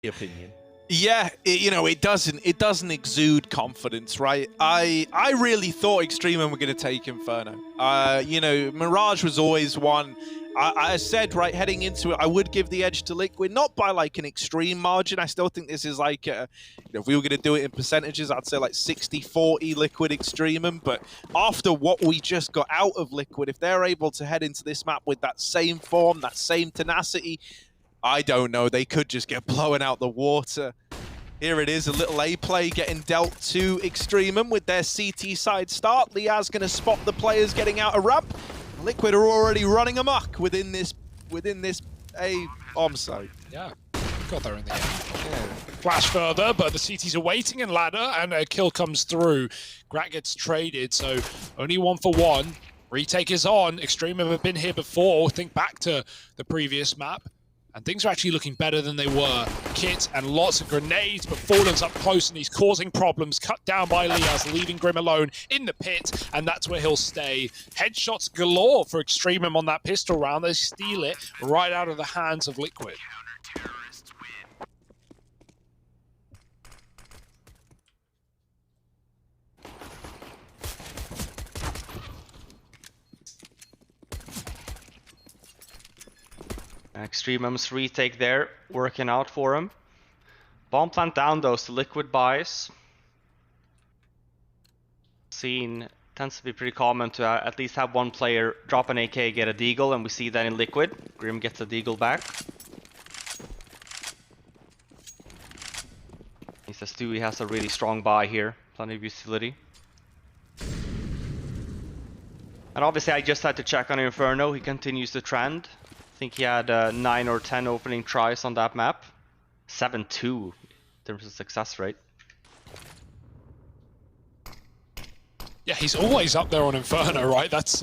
opinion. Yeah, it doesn't exude confidence, right? I really thought EXTREMUM were going to take Inferno. Mirage was always one. I said, right, heading into it, I would give the edge to Liquid, not by like an extreme margin. I still think this is like, if we were going to do it in percentages, I'd say like 60-40 Liquid EXTREMUM. But after what we just got out of Liquid, if they're able to head into this map with that same form, that same tenacity, I don't know, they could just get blown out the water. Here it is, a little A play getting dealt to EXTREMUM with their CT side start. Liaz going to spot the players getting out of ramp. Liquid are already running amok within this A bomb site. Yeah, got there in the end. Yeah. Flash further, but the CTs are waiting in ladder, and a kill comes through. Grat gets traded, so only 1 for 1. Retake is on. EXTREMUM have been here before. Think back to the previous map. And things are actually looking better than they were. Kit and lots of grenades, but Fallen's up close and he's causing problems. Cut down by Liaz, leaving Grim alone in the pit, and that's where he'll stay. Headshots galore for EXTREMUM on that pistol round. They steal it right out of the hands of Liquid. EXTREMUM's retake there, working out for him. Bomb plant down though, so Liquid buys. Scene tends to be pretty common to at least have one player drop an AK, get a deagle, and we see that in Liquid. Grim gets a deagle back. He says Stewie has a really strong buy here, plenty of utility. And obviously I just had to check on Inferno, he continues the trend. I think he had 9 or 10 opening tries on that map. 7-2 in terms of success rate. Yeah, he's always up there on Inferno, right? That's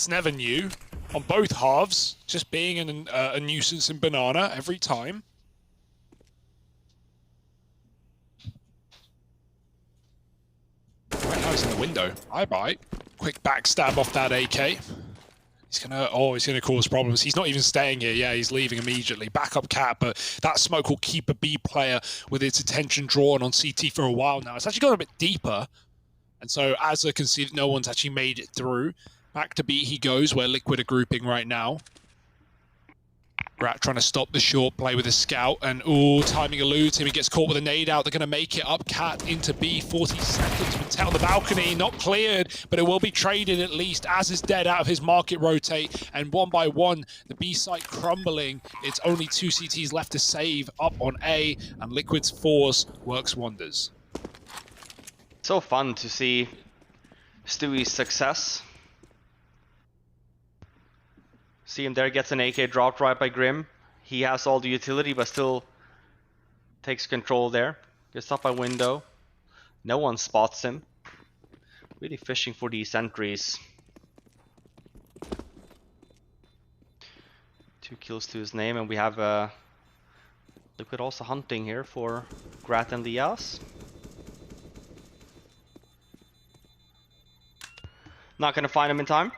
never new. On both halves, just being a nuisance in Banana every time. Right now he's in the window. Bye-bye. Quick backstab off that AK. He's gonna cause problems. He's not even staying here. Yeah, he's leaving immediately. Backup cat, but that smoke will keep a B player with its attention drawn on CT for a while now. It's actually gone a bit deeper. And so as I can see, no one's actually made it through. Back to B he goes, where Liquid are grouping right now. Grat trying to stop the short play with a scout, and timing eludes him. He gets caught with a nade out. They're going to make it up. Cat into B, 40 seconds. Mattel on the balcony, not cleared, but it will be traded at least. Az is dead out of his market rotate, and 1 by 1, the B site crumbling. It's only 2 CTs left to save up on A, and Liquid's force works wonders. So fun to see Stewie's success. See him there, gets an AK dropped right by Grim. He has all the utility, but still takes control there. Gets up by window. No one spots him. Really fishing for these entries. 2 kills to his name, and we have Liquid also hunting here for Grat and Liaz. Not gonna find him in time.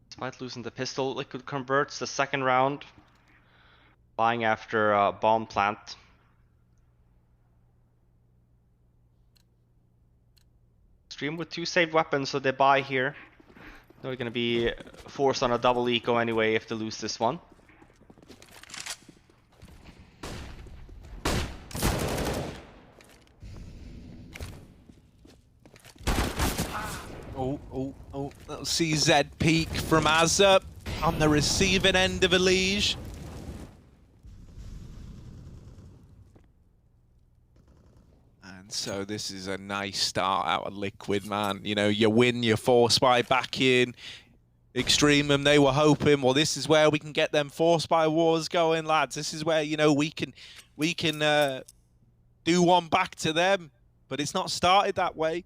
Despite losing the pistol, Liquid converts the second round, buying after bomb plant. Stream with 2 saved weapons, so they buy here. They're going to be forced on a double eco anyway if they lose this one. Little CZ peek from Azza on the receiving end of Elige. And so this is a nice start out of Liquid, man. You know, you win your 4 spy back in. EXTREMUM, they were hoping, well, this is where we can get them 4 spy wars going, lads. This is where, you know, we can do one back to them. But it's not started that way.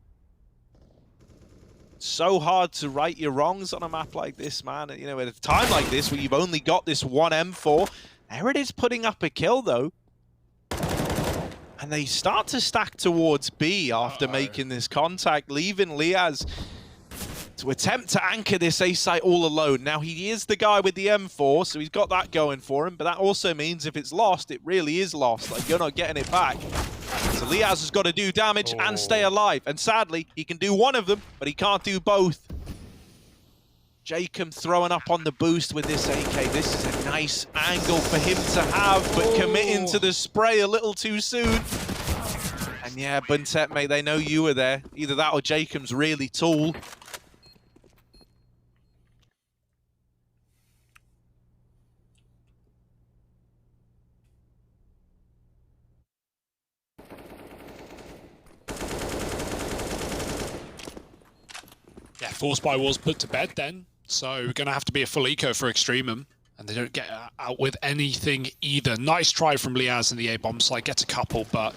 So hard to right your wrongs on a map like this, man. You know, at a time like this where you've only got this one M4, there it is putting up a kill, though. And they start to stack towards B after making this contact, leaving Liaz to attempt to anchor this A site all alone. Now, he is the guy with the M4, so he's got that going for him, but that also means if it's lost, it really is lost. Like, you're not getting it back. So Liaz has got to do damage and stay alive. And sadly, he can do one of them, but he can't do both. Jacob throwing up on the boost with this AK. This is a nice angle for him to have, but committing to the spray a little too soon. And yeah, Buntet, mate, they know you were there. Either that or Jacob's really tall. Yeah, Force by Wall's put to bed then. So we're going to have to be a full eco for EXTREMUM. And they don't get out with anything either. Nice try from Liaz in the A-bomb site. Gets a couple, but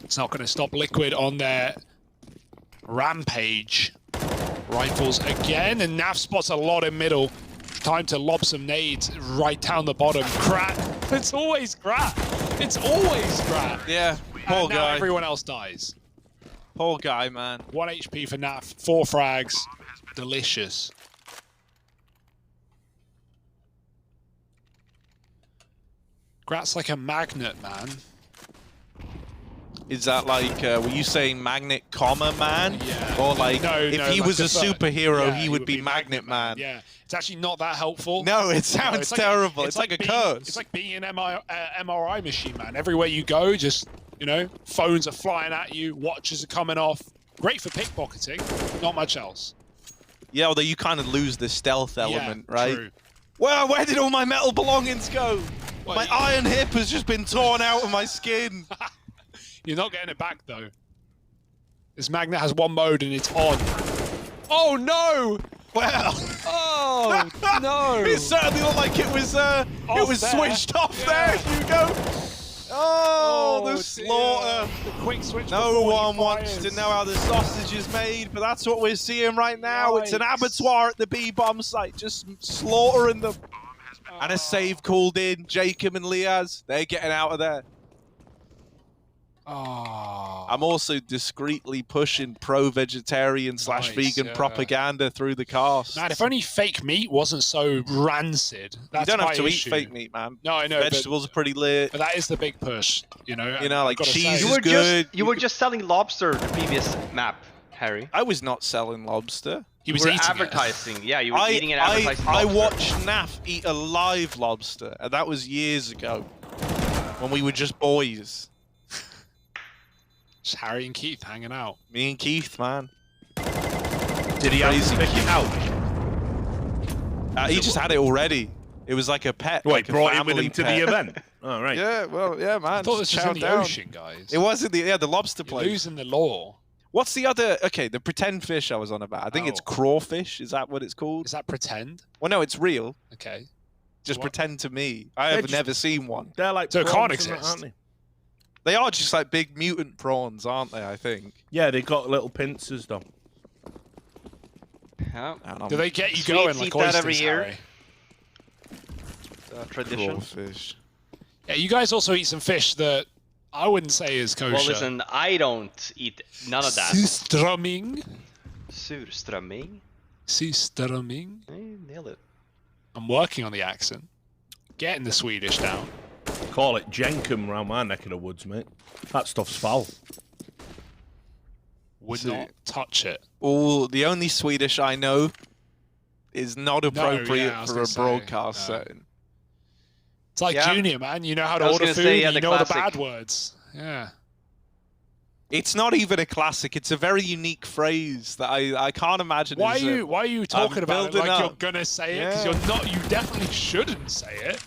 it's not going to stop Liquid on their rampage. Rifles again, and Nav spots a lot in middle. Time to lob some nades right down the bottom. Grat. It's always Grat. It's always Grat. Yeah, poor and now guy. Everyone else dies. Poor guy, man. 1 HP for Nav. 4 frags. Delicious. Grat's like a magnet, man. Is that like, were you saying magnet, comma, man? Yeah. Or like, if he like was a superhero, yeah, he would be magnet, man. Yeah. It's actually not that helpful. No, it sounds it's terrible. It's like a being, curse. It's like being an MRI machine, man. Everywhere you go, just, you know, phones are flying at you, watches are coming off. Great for pickpocketing, not much else. Yeah, although you kind of lose the stealth element, right? True. Well, where did all my metal belongings go? Well, My iron hip has just been torn out of my skin. You're not getting it back, though. This magnet has one mode and it's on. Oh, no! Well, Oh, no! it certainly looked like it was switched off there, Hugo. Oh, the dear. slaughter. The quick switch. No before he one wants fires. to know how the sausage is made, but that's what we're seeing right now. It's an Yikes. abattoir at the B-bomb site, just slaughtering them. And a save called in. Jacob and Liaz, they're getting out of there. Oh. I'm also discreetly pushing pro-vegetarian / Nice, vegan yeah. propaganda through the cast. Man, if only fake meat wasn't so rancid. That's you don't have my to issue. eat fake meat, man. No, I know. Vegetables are pretty lit. But that is the big push, you know. You know, like I've gotta cheese say. is You were good. you were just selling lobster the previous map, Harry. I was not selling lobster. He You was were eating advertising. Yeah, you were eating and advertising I lobster. watched Naf eat a live lobster, and that was years ago, when we were just boys. Just Harry and Keith hanging out. Me and Keith, man. Did he have to pick it out? He just had it already. It was like a pet. Wait, like a brought him with family him to pet. the event. Oh, right. Yeah, well, yeah, man. I thought this was chow in the down. ocean, guys. It was in the lobster You're place. losing the law. What's the other? Okay, the pretend fish I was on about. I think it's Oh. crawfish. Is that what it's called? Is that pretend? Well, no, it's real. Okay. Just What? pretend to me. I They're have just- never seen one. They're like So it prawns can't and that, exist. aren't they? They are just like big mutant prawns, aren't they? I think. Yeah, they got little pincers though. Yeah, And Do they get you Swedes going eat like that oysters, every year. Harry? tradition. Crawfish. Yeah, you guys also eat some fish that I wouldn't say is kosher. Well, listen, I don't eat none of that. Surströmming. Surströmming? Surströmming. Hey, nailed it. I'm working on the accent. Getting the Swedish down. Call it jenkum round my neck of the woods, mate. That stuff's foul. Would See. not touch it. Oh, the only Swedish I know is not appropriate yeah, I was for gonna a say, broadcast no. setting. It's like Yeah. Junior, man. You know how to I was order gonna food, say, yeah, and you the know the classic. bad words. Yeah. It's not even a classic. It's a very unique phrase that I can't imagine. Why is are you talking about it building like up. you're gonna say it? Because Yeah. you're not. You definitely shouldn't say it.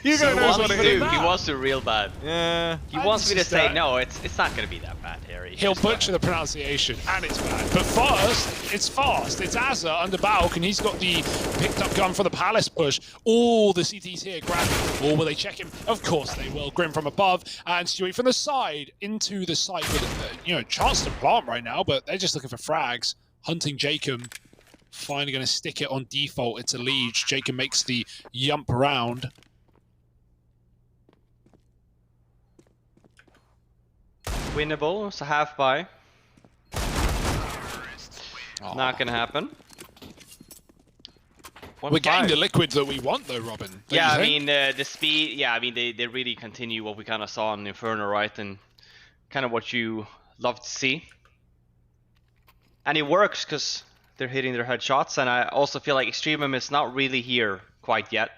You He go knows wants what it to. is. He wants to real bad. Yeah. He I wants me to just, say no. It's not gonna be that bad, Harry. He'll Just butcher the pronunciation, and it's bad. But first, it's fast. It's Azza under Balk, and he's got the picked up gun for the Palace push. All the CTs here grab him. Or will they check him? Of course they will. Grim from above, and Stewie from the side into the site with chance to plant right now, but they're just looking for frags. Hunting Jacob. Finally going to stick it on default. It's a Liege. Jacob makes the yump around. Winnable, it's a half buy. Oh. Not gonna happen. We're getting 1-5. the liquid that we want, though, Robin. don't Yeah, you I think? mean the speed. Yeah, I mean they really continue what we kind of saw in Inferno, right? And kind of what you love to see. And it works because they're hitting their headshots, and I also feel like EXTREMUM is not really here quite yet.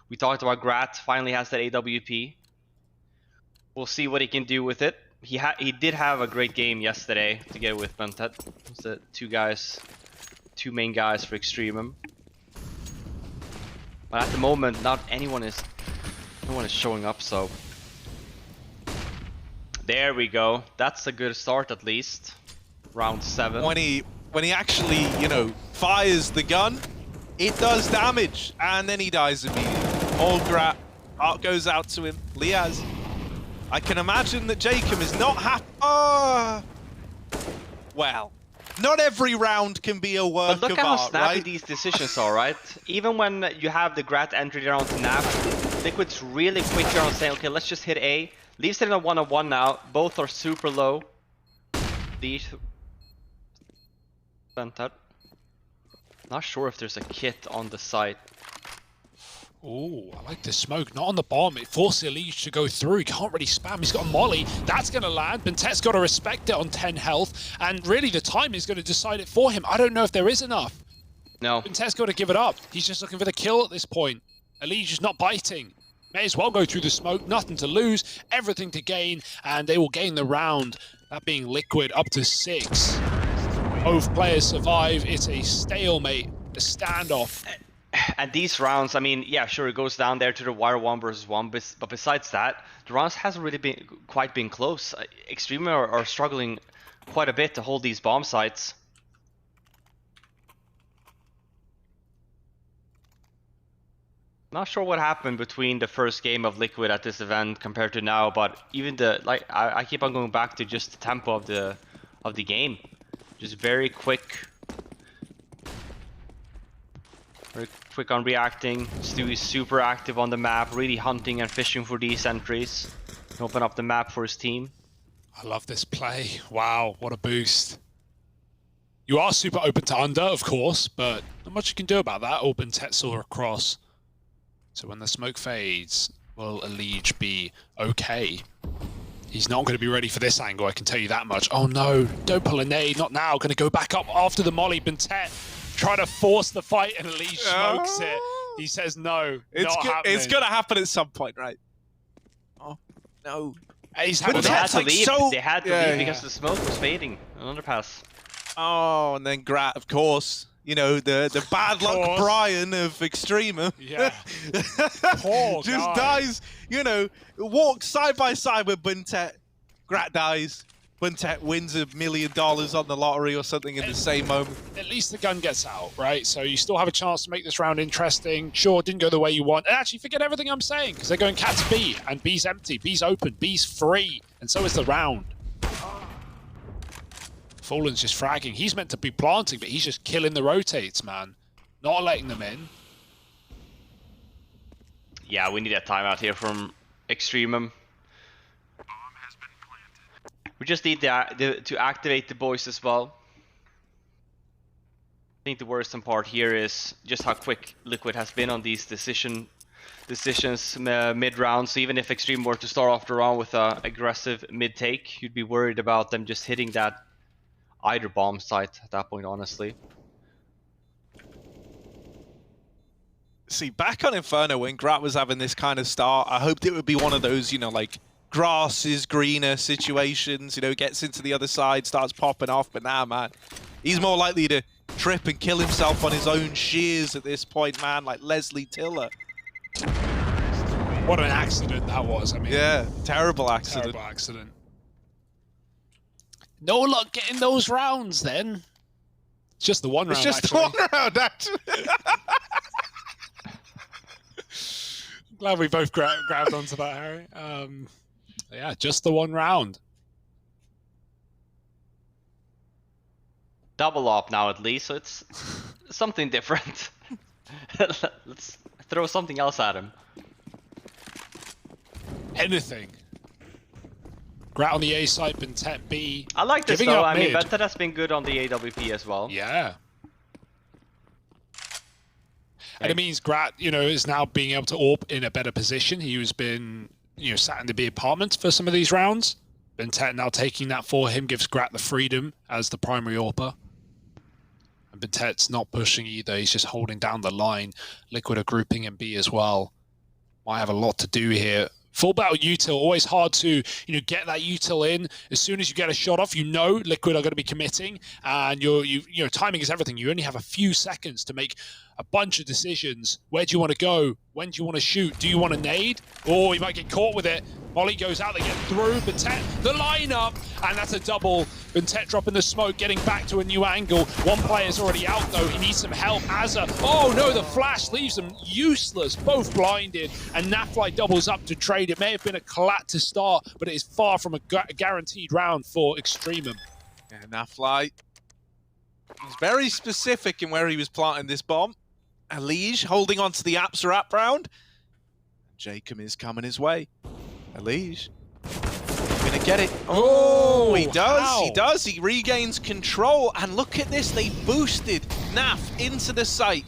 We talked about Grat finally has that AWP. We'll see what he can do with it. He did have a great game yesterday together with Bentet. It's the two main guys for EXTREMUM. But at the moment, no one is showing up. So there we go. That's a good start at least. Round 7. When he actually, you know, fires the gun, it does damage, and then he dies immediately. All Grat art goes out to him. Liaz. I can imagine that Jacob is not happy. Well, not every round can be a work But look of at how art, snappy right? these decisions are, right? Even when you have the Grat entry down to NAP, Liquid's really quick here on saying, okay, let's just hit A. Leaves it in a 1-on-1 now. Both are super low. These Bentet. Not sure if there's a kit on the site. Ooh, I like this smoke. Not on the bomb. It forces Elige to go through. He can't really spam. He's got a molly. That's going to land. Bentet's got to respect it on 10 health. And really, the time is going to decide it for him. I don't know if there is enough. No. Bentet's got to give it up. He's just looking for the kill at this point. Elige is not biting. May as well go through the smoke. Nothing to lose. Everything to gain. And they will gain the round. That being Liquid up to 6. Both players survive. It's a stalemate. A standoff. And these rounds, I mean, yeah, sure, it goes down there to the wire 1 versus 1, but besides that, the rounds hasn't really been quite been close. EXTREMUM are struggling quite a bit to hold these bomb sites. Not sure what happened between the first game of Liquid at this event compared to now, but even I keep on going back to just the tempo of the game, just very quick. Very quick on reacting. Stu is super active on the map, really hunting and fishing for these entries. Open up the map for his team. I love this play. Wow, what a boost. You are super open to under, of course, but not much you can do about that. Open Tetzel across. So when the smoke fades, will Elige be okay? He's not going to be ready for this angle, I can tell you that much. Oh no, don't pull a nade, not now. Going to go back up after the molly. Bentet trying to force the fight, and Elige smokes it. He says no, It's it's gonna happen at some point, right? Oh no! He's Well, had they had to like leave. so- They had to Yeah, leave yeah. because the smoke was fading. An underpass. Oh, and then Grat, of course. You know, the bad luck course. Brian of Extrema. Yeah. Poor Just guy. dies, you know, walks side by side with Bentet. Grat dies. Bentet wins $1 million on the lottery or something in the same moment. At least the gun gets out, right? So you still have a chance to make this round interesting. Sure, didn't go the way you want. And actually, forget everything I'm saying, because they're going cat to B, and B's empty, B's open, B's free, and so is the round. Fallen's just fragging. He's meant to be planting, but he's just killing the rotates, man. Not letting them in. Yeah, we need a timeout here from EXTREMUM. We just need to activate the boys as well. I think the worrisome part here is just how quick Liquid has been on these decisions mid-round. So even if EXTREMUM were to start off the round with an aggressive mid-take, you'd be worried about them just hitting that either bomb site at that point, honestly. See, back on Inferno, when Grat was having this kind of start, I hoped it would be one of those, you know, like, grass is greener situations, you know, gets into the other side, starts popping off, but nah, man. He's more likely to trip and kill himself on his own shears at this point, man, like Leslie Tiller. What an accident that was. I mean, Yeah, terrible accident. terrible accident. No luck getting those rounds then. It's just the one round, It's just actually. one round, actually. Glad we both grabbed onto that, Harry. Yeah, just the one round. Double op now at least, so it's something different. Let's throw something else at him. Anything. Grat on the A side, Bentet B. I like this Giving though. up I mean, mid. Bentet has been good on the AWP as well. Yeah. And it means Grat, you know, is now being able to AWP in a better position. He was been, you know, sat in the B apartment for some of these rounds. Bentet now taking that for him gives Grat the freedom as the primary AWPer. And Bentet's not pushing either. He's just holding down the line. Liquid are grouping in B as well. Might have a lot to do here. Full battle util, always hard to, you know, get that util in. As soon as you get a shot off, you know Liquid are going to be committing, and you know, timing is everything. You only have a few seconds to make a bunch of decisions. Where do you want to go? When do you want to shoot? Do you want to nade? Oh, you might get caught with it. Molly goes out, they get through. Bentet, the lineup, and that's a double. Bentet dropping the smoke, getting back to a new angle. One player's already out though, he needs some help. Azza, oh no, the flash leaves them useless, both blinded, and Nafly doubles up to trade. It may have been a collat to start, but it is far from a guaranteed round for EXTREMUM. Yeah, Nafly was very specific in where he was planting this bomb. Alige holding on to the Apps wrap round. Jacob is coming his way. Alige gonna get it. Oh, he does. Wow. He does. He regains control. And look at this. They boosted Naf into the site.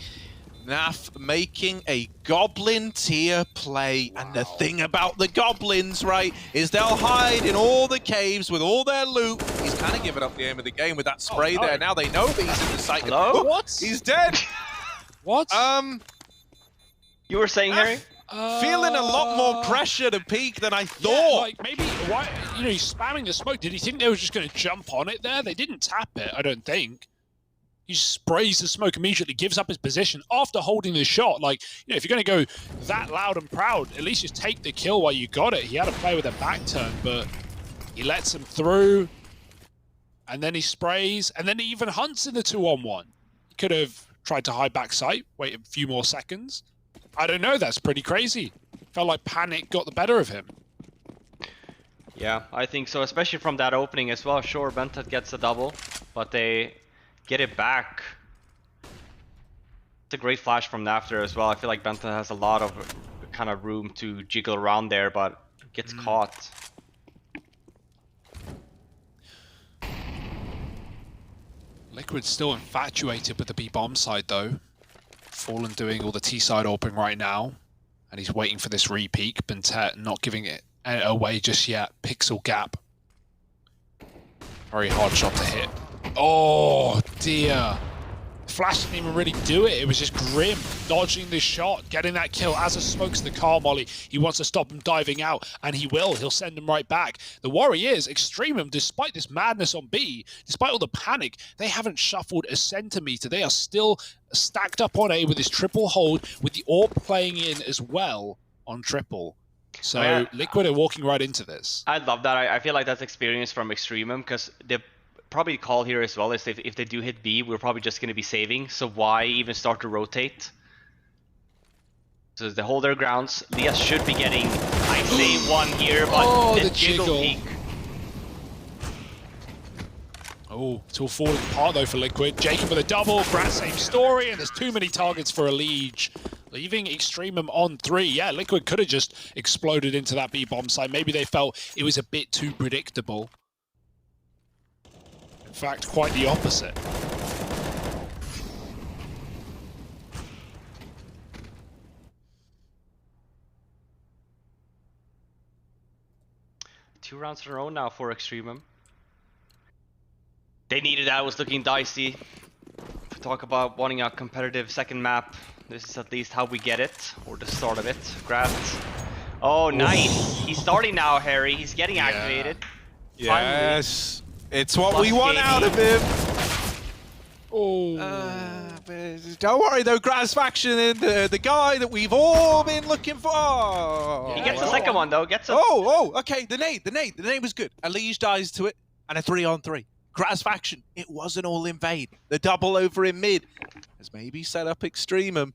Naf making a Goblin tier play. Wow. And the thing about the Goblins, right, is they'll hide in all the caves with all their loot. He's kind of given up the aim of the game with that spray there. Now they know that he's in the site. Hello? Oh, What? he's dead. What? You were saying, Harry? Feeling a lot more pressure to peak than I Yeah, thought. like maybe, why, you know, he's spamming the smoke. Did he think they were just going to jump on it there? They didn't tap it, I don't think. He sprays the smoke immediately, gives up his position after holding the shot. Like, you know, if you're going to go that loud and proud, at least just take the kill while you got it. He had to play with a back turn, but he lets him through. And then he sprays, and then he even hunts in the 2-on-1. He could have tried to hide back sight, wait a few more seconds. I don't know, that's pretty crazy. Felt like panic got the better of him. Yeah, I think so, especially from that opening as well. Sure, Bentet gets a double, but they get it back. It's a great flash from Nafter as well. I feel like Bentet has a lot of kind of room to jiggle around there, but gets caught. Liquid's still infatuated with the B-bomb side though. Fallen doing all the T-side open right now, and he's waiting for this repeak. Bentet not giving it away just yet. Pixel gap. Very hard shot to hit. Oh dear. Flash didn't even really do it. It was just Grim dodging the shot, getting that kill. Azza smokes the car molly. He wants to stop him diving out, and he will. He'll send him right back. The worry is, EXTREMUM, despite this madness on B, despite all the panic, they haven't shuffled a centimeter. They are still stacked up on A with this triple hold, with the AWP playing in as well on triple. So Yeah. Liquid are walking right into this. I love that. I feel like that's experience from EXTREMUM, because the probably call here as well is if they do hit B, we're probably just going to be saving. So why even start to rotate? So they hold their grounds. Lias should be getting, I say, one here, but the jiggle peek. Oh, it's all falling apart though for Liquid. Jacob with a double, Grat same story, and there's too many targets for Alige. Leaving EXTREMUM on 3. Yeah, Liquid could have just exploded into that B-bomb side. Maybe they felt it was a bit too predictable. In fact, quite the opposite. Two rounds in a row now for EXTREMUM. They needed that. It was looking dicey. If we talk about wanting a competitive second map, this is at least how we get it, or the start of it. Grat. Oh, nice. He's starting now, Harry. He's getting activated. Yes, it's what Plus we want KD. out of him. Oh. Don't worry though, Gratisfaction, the guy that we've all been looking for. Oh, He gets the well. second one though. Gets a okay. The nade was good. Alige dies to it, and a 3-on-3. Gratisfaction, it wasn't all in vain. The double over in mid has maybe set up EXTREMUM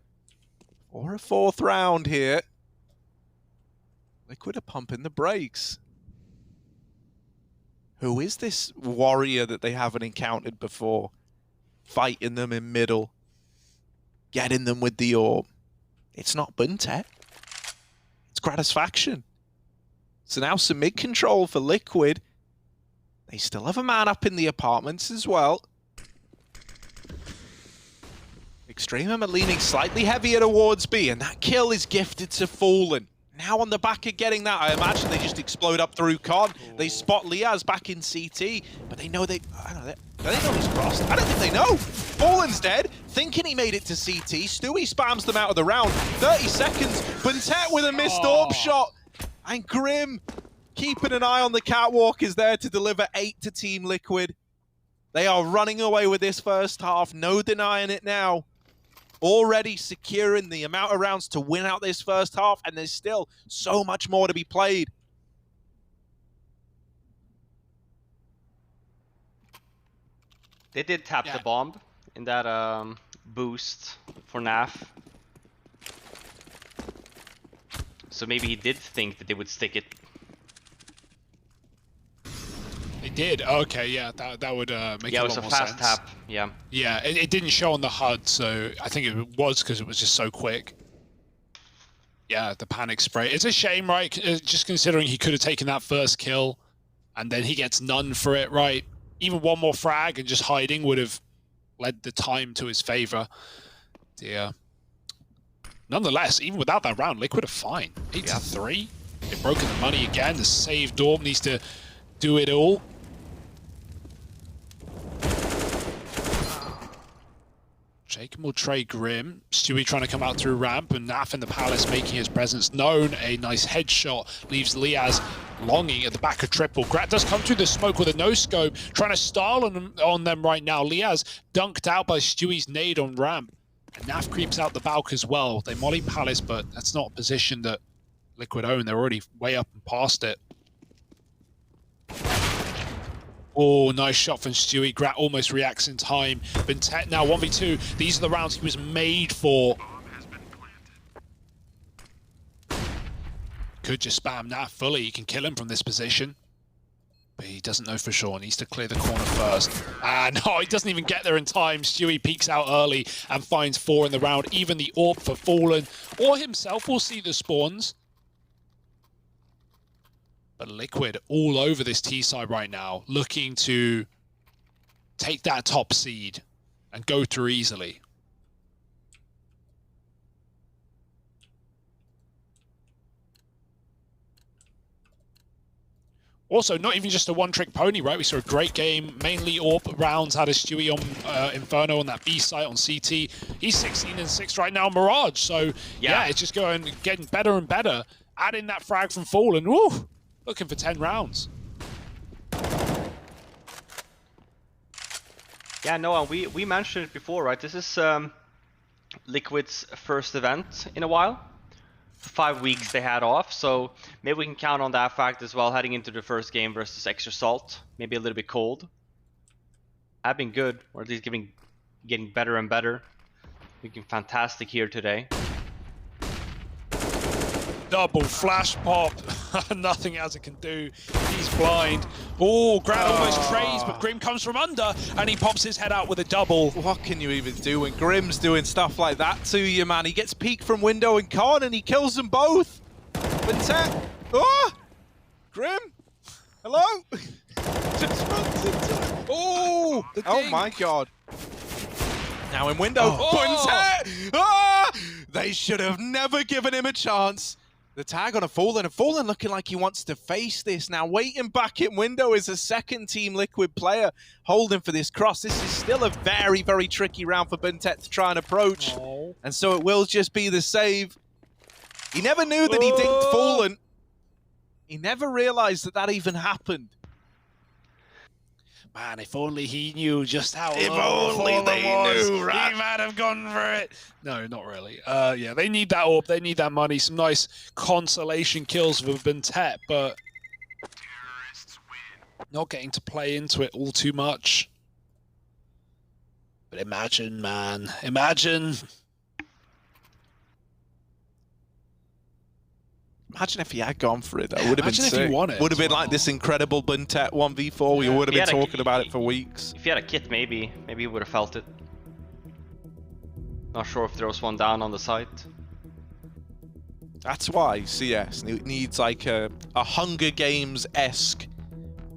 for a 4th round here. Liquid are pumping the brakes. Who is this warrior that they haven't encountered before? Fighting them in middle. Getting them with the orb. It's not Buntet. It's Gratisfaction. So now some mid control for Liquid. They still have a man up in the apartments as well. EXTREMUM are leaning slightly heavier towards B, and that kill is gifted to Fallen. Now on the back of getting that, I imagine they just explode up through Con. They spot Liaz back in CT, but they know do they know he's crossed? I don't think they know. Fallen's dead, thinking he made it to CT. Stewie spams them out of the round. 30 seconds, Buntet with a missed orb shot. And Grim, keeping an eye on the catwalk, is there to deliver 8 to Team Liquid. They are running away with this first half, no denying it now. Already securing the amount of rounds to win out this first half, and there's still so much more to be played. They did tap the bomb in that boost for NAF. So maybe he did think that they would stick it. They did. Okay, yeah, that would make a lot more sense. Yeah, it was a fast tap. Yeah. Yeah, it didn't show on the HUD, so I think it was because it was just so quick. Yeah, the panic spray. It's a shame, right? Just considering he could have taken that first kill, and then he gets none for it, right? Even one more frag and just hiding would have led the time to his favor. Yeah. Nonetheless, even without that round, Liquid are fine. 8 to 3. They've broken the money again. The save Dorm needs to do it all. Jacob will trade Grim. Stewie trying to come out through ramp, and Naf in the Palace making his presence known. A nice headshot leaves Liaz longing at the back of triple. Grat does come through the smoke with a no-scope, trying to style on them right now. Liaz dunked out by Stewie's nade on ramp. And Naf creeps out the Valk as well. They molly Palace, but that's not a position that Liquid own. They're already way up and past it. Oh, nice shot from Stewie. Grat almost reacts in time. Buntet now 1v2. These are the rounds he was made for. Could just spam Naf fully. He can kill him from this position. But he doesn't know for sure. Needs to clear the corner first. And no, he doesn't even get there in time. Stewie peeks out early and finds 4 in the round. Even the AWP for Fallen or himself will see the spawns. But Liquid all over this T side right now, looking to take that top seed and go through easily. Also, not even just a one-trick pony, right? We saw a great game, mainly AWP rounds, had a Stewie on Inferno on that B site on CT. He's 16 and 6 right now, Mirage. So, yeah, it's just getting better and better. Add in that frag from Fallen, woo! Looking for 10 rounds. Yeah, no, we mentioned it before, right? This is Liquid's first event in a while. 5 weeks they had off, so maybe we can count on that fact as well, heading into the first game versus Extra Salt. Maybe a little bit cold. Have been good, or at least getting better and better. Looking fantastic here today. Double flash pop. Nothing as it can do. He's blind. Oh, Grat almost trays, but Grim comes from under and he pops his head out with a double. What can you even do when Grim's doing stuff like that to you, man? He gets peeked from window and Con and he kills them both. Buntet. Oh! Grim. Hello? Just runs into... Oh! Oh my god. Now in window. Buntet. Ah! They should have never given him a chance. The tag on a Fallen, and Fallen looking like he wants to face this. Now waiting back in window is a second Team Liquid player holding for this cross. This is still a very, very tricky round for Buntet to try and approach. And so it will just be the save. He never knew that he dinked Fallen. He never realized that that even happened. Man, if only he knew just how If only they knew, right? He might have gone for it. No, not really. Yeah, they need that AWP. They need that money. Some nice consolation kills for Buntet, but not getting to play into it all too much. But imagine, man. Imagine. Imagine if he had gone for it. That would have been sick. Imagine if he won it. Would have been like this incredible Buntet 1v4. We would have been talking about it for weeks. If he had a kit, maybe he would have felt it. Not sure if there was one down on the site. That's why CS needs like a Hunger Games-esque,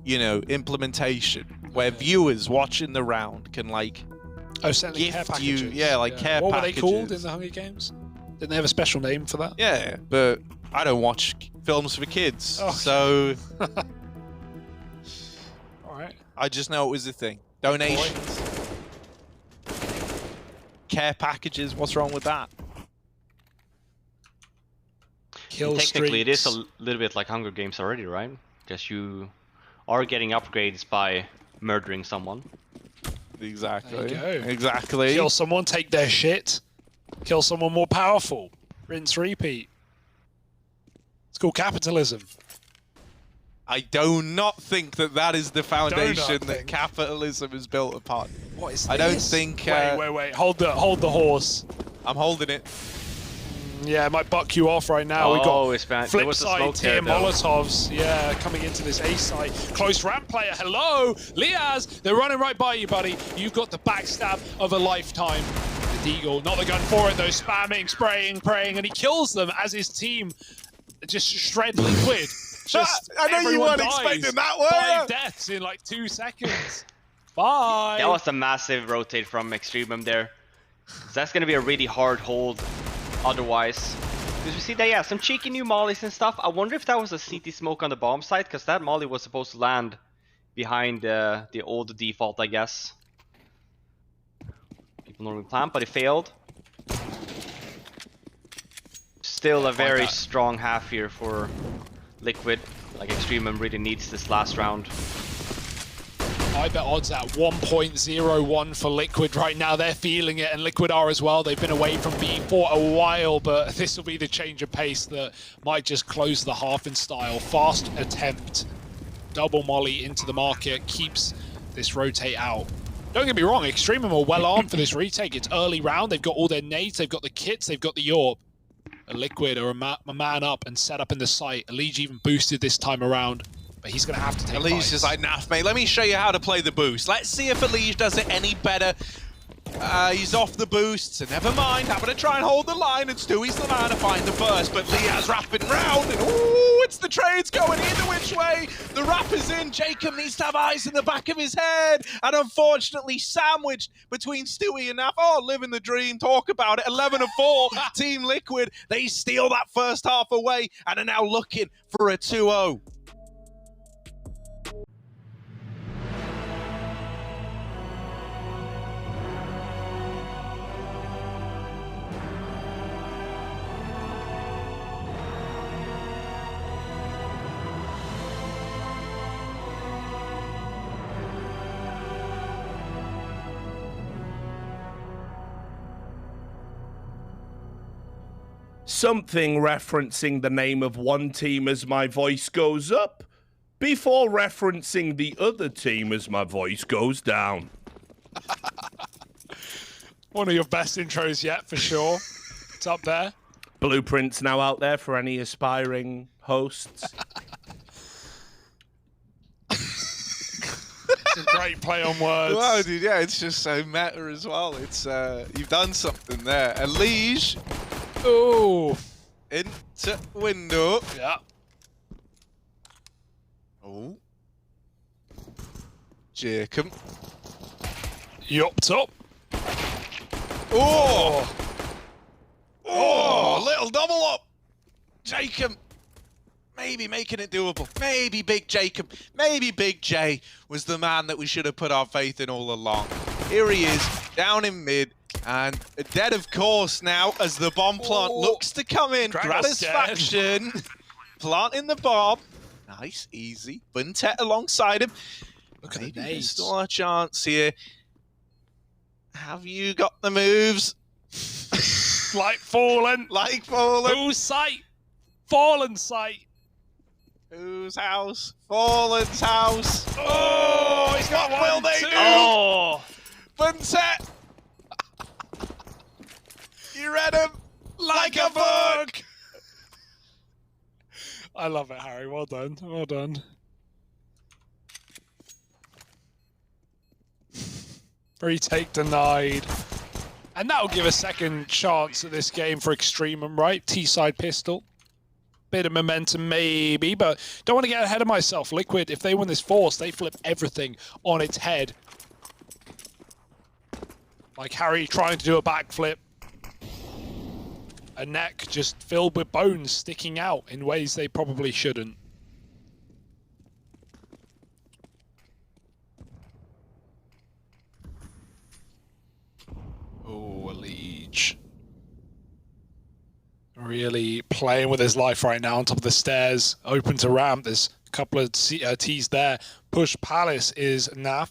you know, implementation where viewers watching the round can like send care gift packages. you, yeah, like care What packages. were they called in the Hunger Games? Didn't they have a special name for that? Yeah, but I don't watch films for kids, Oh. so All right. I just know it was a thing. Donations, care packages. What's wrong with that? Kill Technically, it is a streaks. little bit like Hunger Games already, right? Because you are getting upgrades by murdering someone. Exactly. There you go. Exactly. Kill someone, take their shit. Kill someone more powerful. Rinse, repeat. It's called capitalism. I do not think that that is the foundation that think. capitalism is built upon. What is this? I don't think. Wait. Hold the horse. I'm holding it. Yeah, it might buck you off right now. We Oh, got it's bad. There flip was a side smoke tier there, though. Molotovs. Yeah, coming into this A side. Close ramp player. Hello, Liaz. They're running right by you, buddy. You've got the backstab of a lifetime. The Deagle, not the gun for it though. Spamming, spraying, praying, and he kills them as his team just shred Liquid. Just I know you everyone weren't dies. expecting that, were 5 you? deaths in like 2 seconds. Bye. That was a massive rotate from EXTREMUM there. So that's gonna be a really hard hold otherwise. Because we see that, yeah, some cheeky new mollies and stuff. I wonder if that was a CT smoke on the bomb site, because that molly was supposed to land behind the old default, I guess. People normally plan, but it failed. Still a very strong half here for Liquid. Like EXTREMUM really needs this last round. I bet odds at 1.01 for Liquid right now. They're feeling it, and Liquid are as well. They've been away from B for a while, but this will be the change of pace that might just close the half in style. Fast attempt. Double molly into the market. Keeps this rotate out. Don't get me wrong, EXTREMUM are well armed for this retake. It's early round. They've got all their nades. They've got the kits. They've got the AWP. A Liquid are a man up and set up in the site. Elige even boosted this time around. But he's going to have to take Elige is like, naff, mate. Let me show you how to play the boost. Let's see if Elige does it any better. He's off the boost, so never mind. I'm going to try and hold the line, and Stewie's the man to find the first. But Liaz wrapping round, and ooh, it's the trades going either which way. The wrap is in. Jacob needs to have eyes in the back of his head. And unfortunately, sandwiched between Stewie and Naff. Oh, living the dream. Talk about it. 11-4, Team Liquid. They steal that first half away and are now looking for a 2-0. Something referencing the name of one team as my voice goes up, before referencing the other team as my voice goes down. One of your best intros yet, for sure. It's up there. Blueprints now out there for any aspiring hosts. It's a great play on words. Wow, dude, yeah, it's just so meta as well. It's you've done something there. Elige Ooh. into window. Yeah. Oh. Jacob. Yopped up. Oh. Oh, little double up. Jacob. Maybe making it doable. Maybe Big Jacob. Maybe Big J was the man that we should have put our faith in all along. Here he is, down in mid. And dead, of course, now as the bomb plant looks to come in. Gratisfaction. Planting the bomb. Nice, easy. Buntet alongside him. Look at the Maybe nades. there's still a chance here. Have you got the moves? Like fallen. Like Fallen. Whose sight? Fallen sight. Whose house? Fallen's house. Oh, he's got What one, will they two. do? Oh! Buntet. You read him like a book. I love it, Harry. Well done. Well done. Retake denied. And that'll give a second chance at this game for EXTREMUM, right? T-side pistol. bit of momentum maybe, but don't want to get ahead of myself. Liquid, if they win this force, they flip everything on its head. Like Harry trying to do a backflip. A neck just filled with bones sticking out in ways they probably shouldn't. Oh, a Liege. Really playing with his life right now on top of the stairs. Open to ramp. There's a couple of T's there. Push Palace is NAF.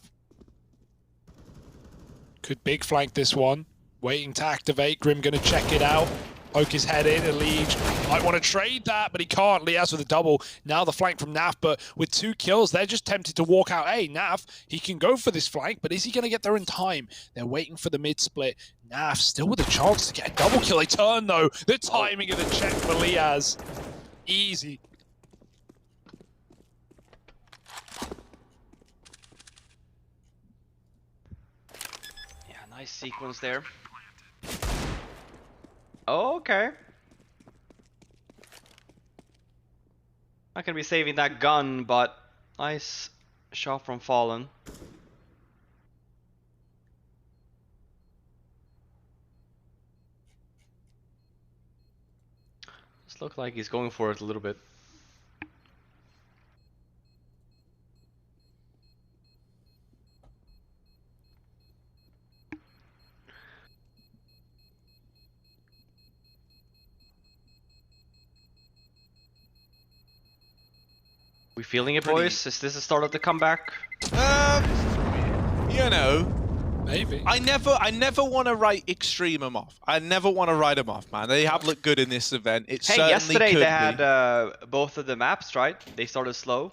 Could big flank this one. Waiting to activate. Grim gonna check it out. Poke his head in. A Liege might want to trade that, but he can't. Liaz with a double. Now the flank from NAF, but with 2 kills, they're just tempted to walk out. Hey, NAF, he can go for this flank, but is he going to get there in time? They're waiting for the mid-split. NAF still with a chance to get a double kill. They turn, though. The timing of the check for Liaz. Easy. Yeah, nice sequence there. Oh, okay. Not gonna be saving that gun, but nice shot from Fallen. Just look like he's going for it a little bit. We feeling it, boys? Is this the start of the comeback? You know, Maybe. I never want to write EXTREMUM off. I never want to write them off, man. They have looked good in this event. It Hey, certainly yesterday could they be. had both of the maps, right? They started slow.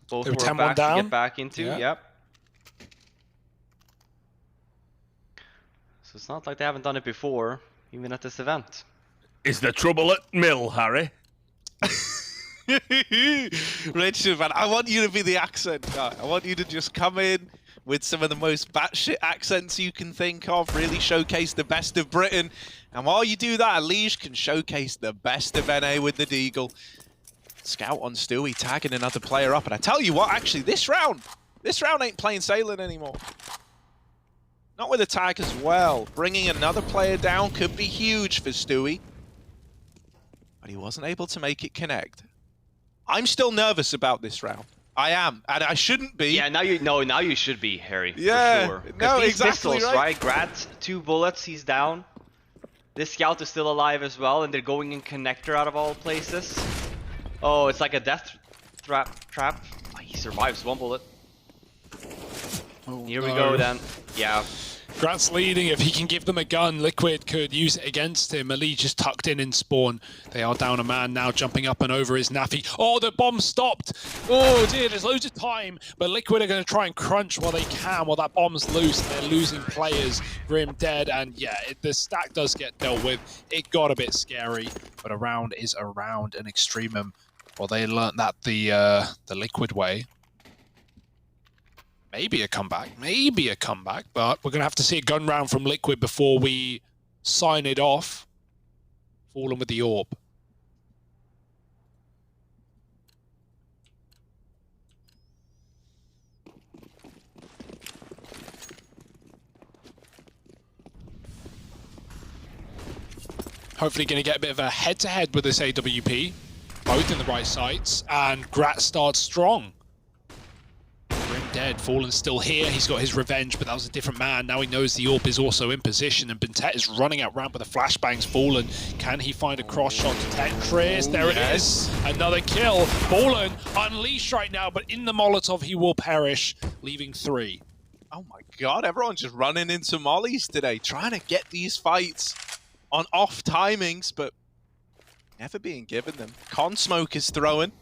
Both They were were 10-1 back to down? get back into. Yeah. Yep. So it's not like they haven't done it before, even at this event. Is there trouble at Mill, Harry? Richard, man, I want you to be the accent guy. I want you to just come in with some of the most batshit accents you can think of, really showcase the best of Britain. And while you do that, Liege can showcase the best of NA with the Deagle. Scout on Stewie, tagging another player up. And I tell you what, actually, this round ain't plain sailing anymore. Not with a tag as well. Bringing another player down could be huge for Stewie. But he wasn't able to make it connect. I'm still nervous about this round. I am, and I shouldn't be. Yeah, now you should be, Harry. Yeah, for sure. no, These exactly pistols, right. Grad's 2 bullets, he's down. This scout is still alive as well, and they're going in connector out of all places. Oh, it's like a death trap. Oh, he survives 1 bullet. Oh, Here we no. go then. Yeah. Grant's leading. If he can give them a gun, Liquid could use it against him. Ali just tucked in spawn. They are down a man now, jumping up and over is Nafi. Oh, the bomb stopped. Oh dear, there's loads of time, but Liquid are going to try and crunch while they can, while that bomb's loose. They're losing players. Grim dead, and yeah, the stack does get dealt with. It got a bit scary, but a round is a round, and EXTREMUM, well, they learnt that the Liquid way. Maybe a comeback, but we're going to have to see a gun round from Liquid before we sign it off. Fallen with the orb. Hopefully going to get a bit of a head-to-head with this AWP. Both in the right sites, and Grat starts strong. Grim dead, Fallen's still here, he's got his revenge, but that was a different man. Now he knows the AWP is also in position, and Bentet is running out ramp with the flashbangs. Fallen, can he find a cross shot to Tetris? There it is, another kill. Fallen unleashed right now, but in the Molotov he will perish, leaving 3. Oh my god, everyone's just running into mollies today, trying to get these fights on off timings, but never being given them. Con Smoke is throwing.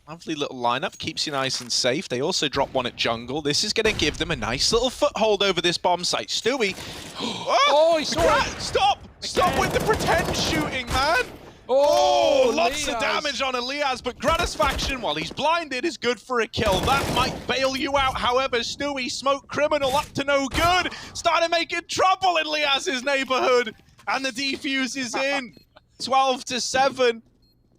Lovely little lineup, keeps you nice and safe. They also drop one at jungle. This is going to give them a nice little foothold over this bomb site. Stewie. Oh, he saw it. Stop! Stop Again. with the pretend shooting, man! Oh, lots of Liaz. damage on Elias, but Gratisfaction, while he's blinded, is good for a kill. That might bail you out. However, Stewie, Smoke Criminal, up to no good. Started making trouble in Liaz's neighborhood, and the defuse is in. 12-7.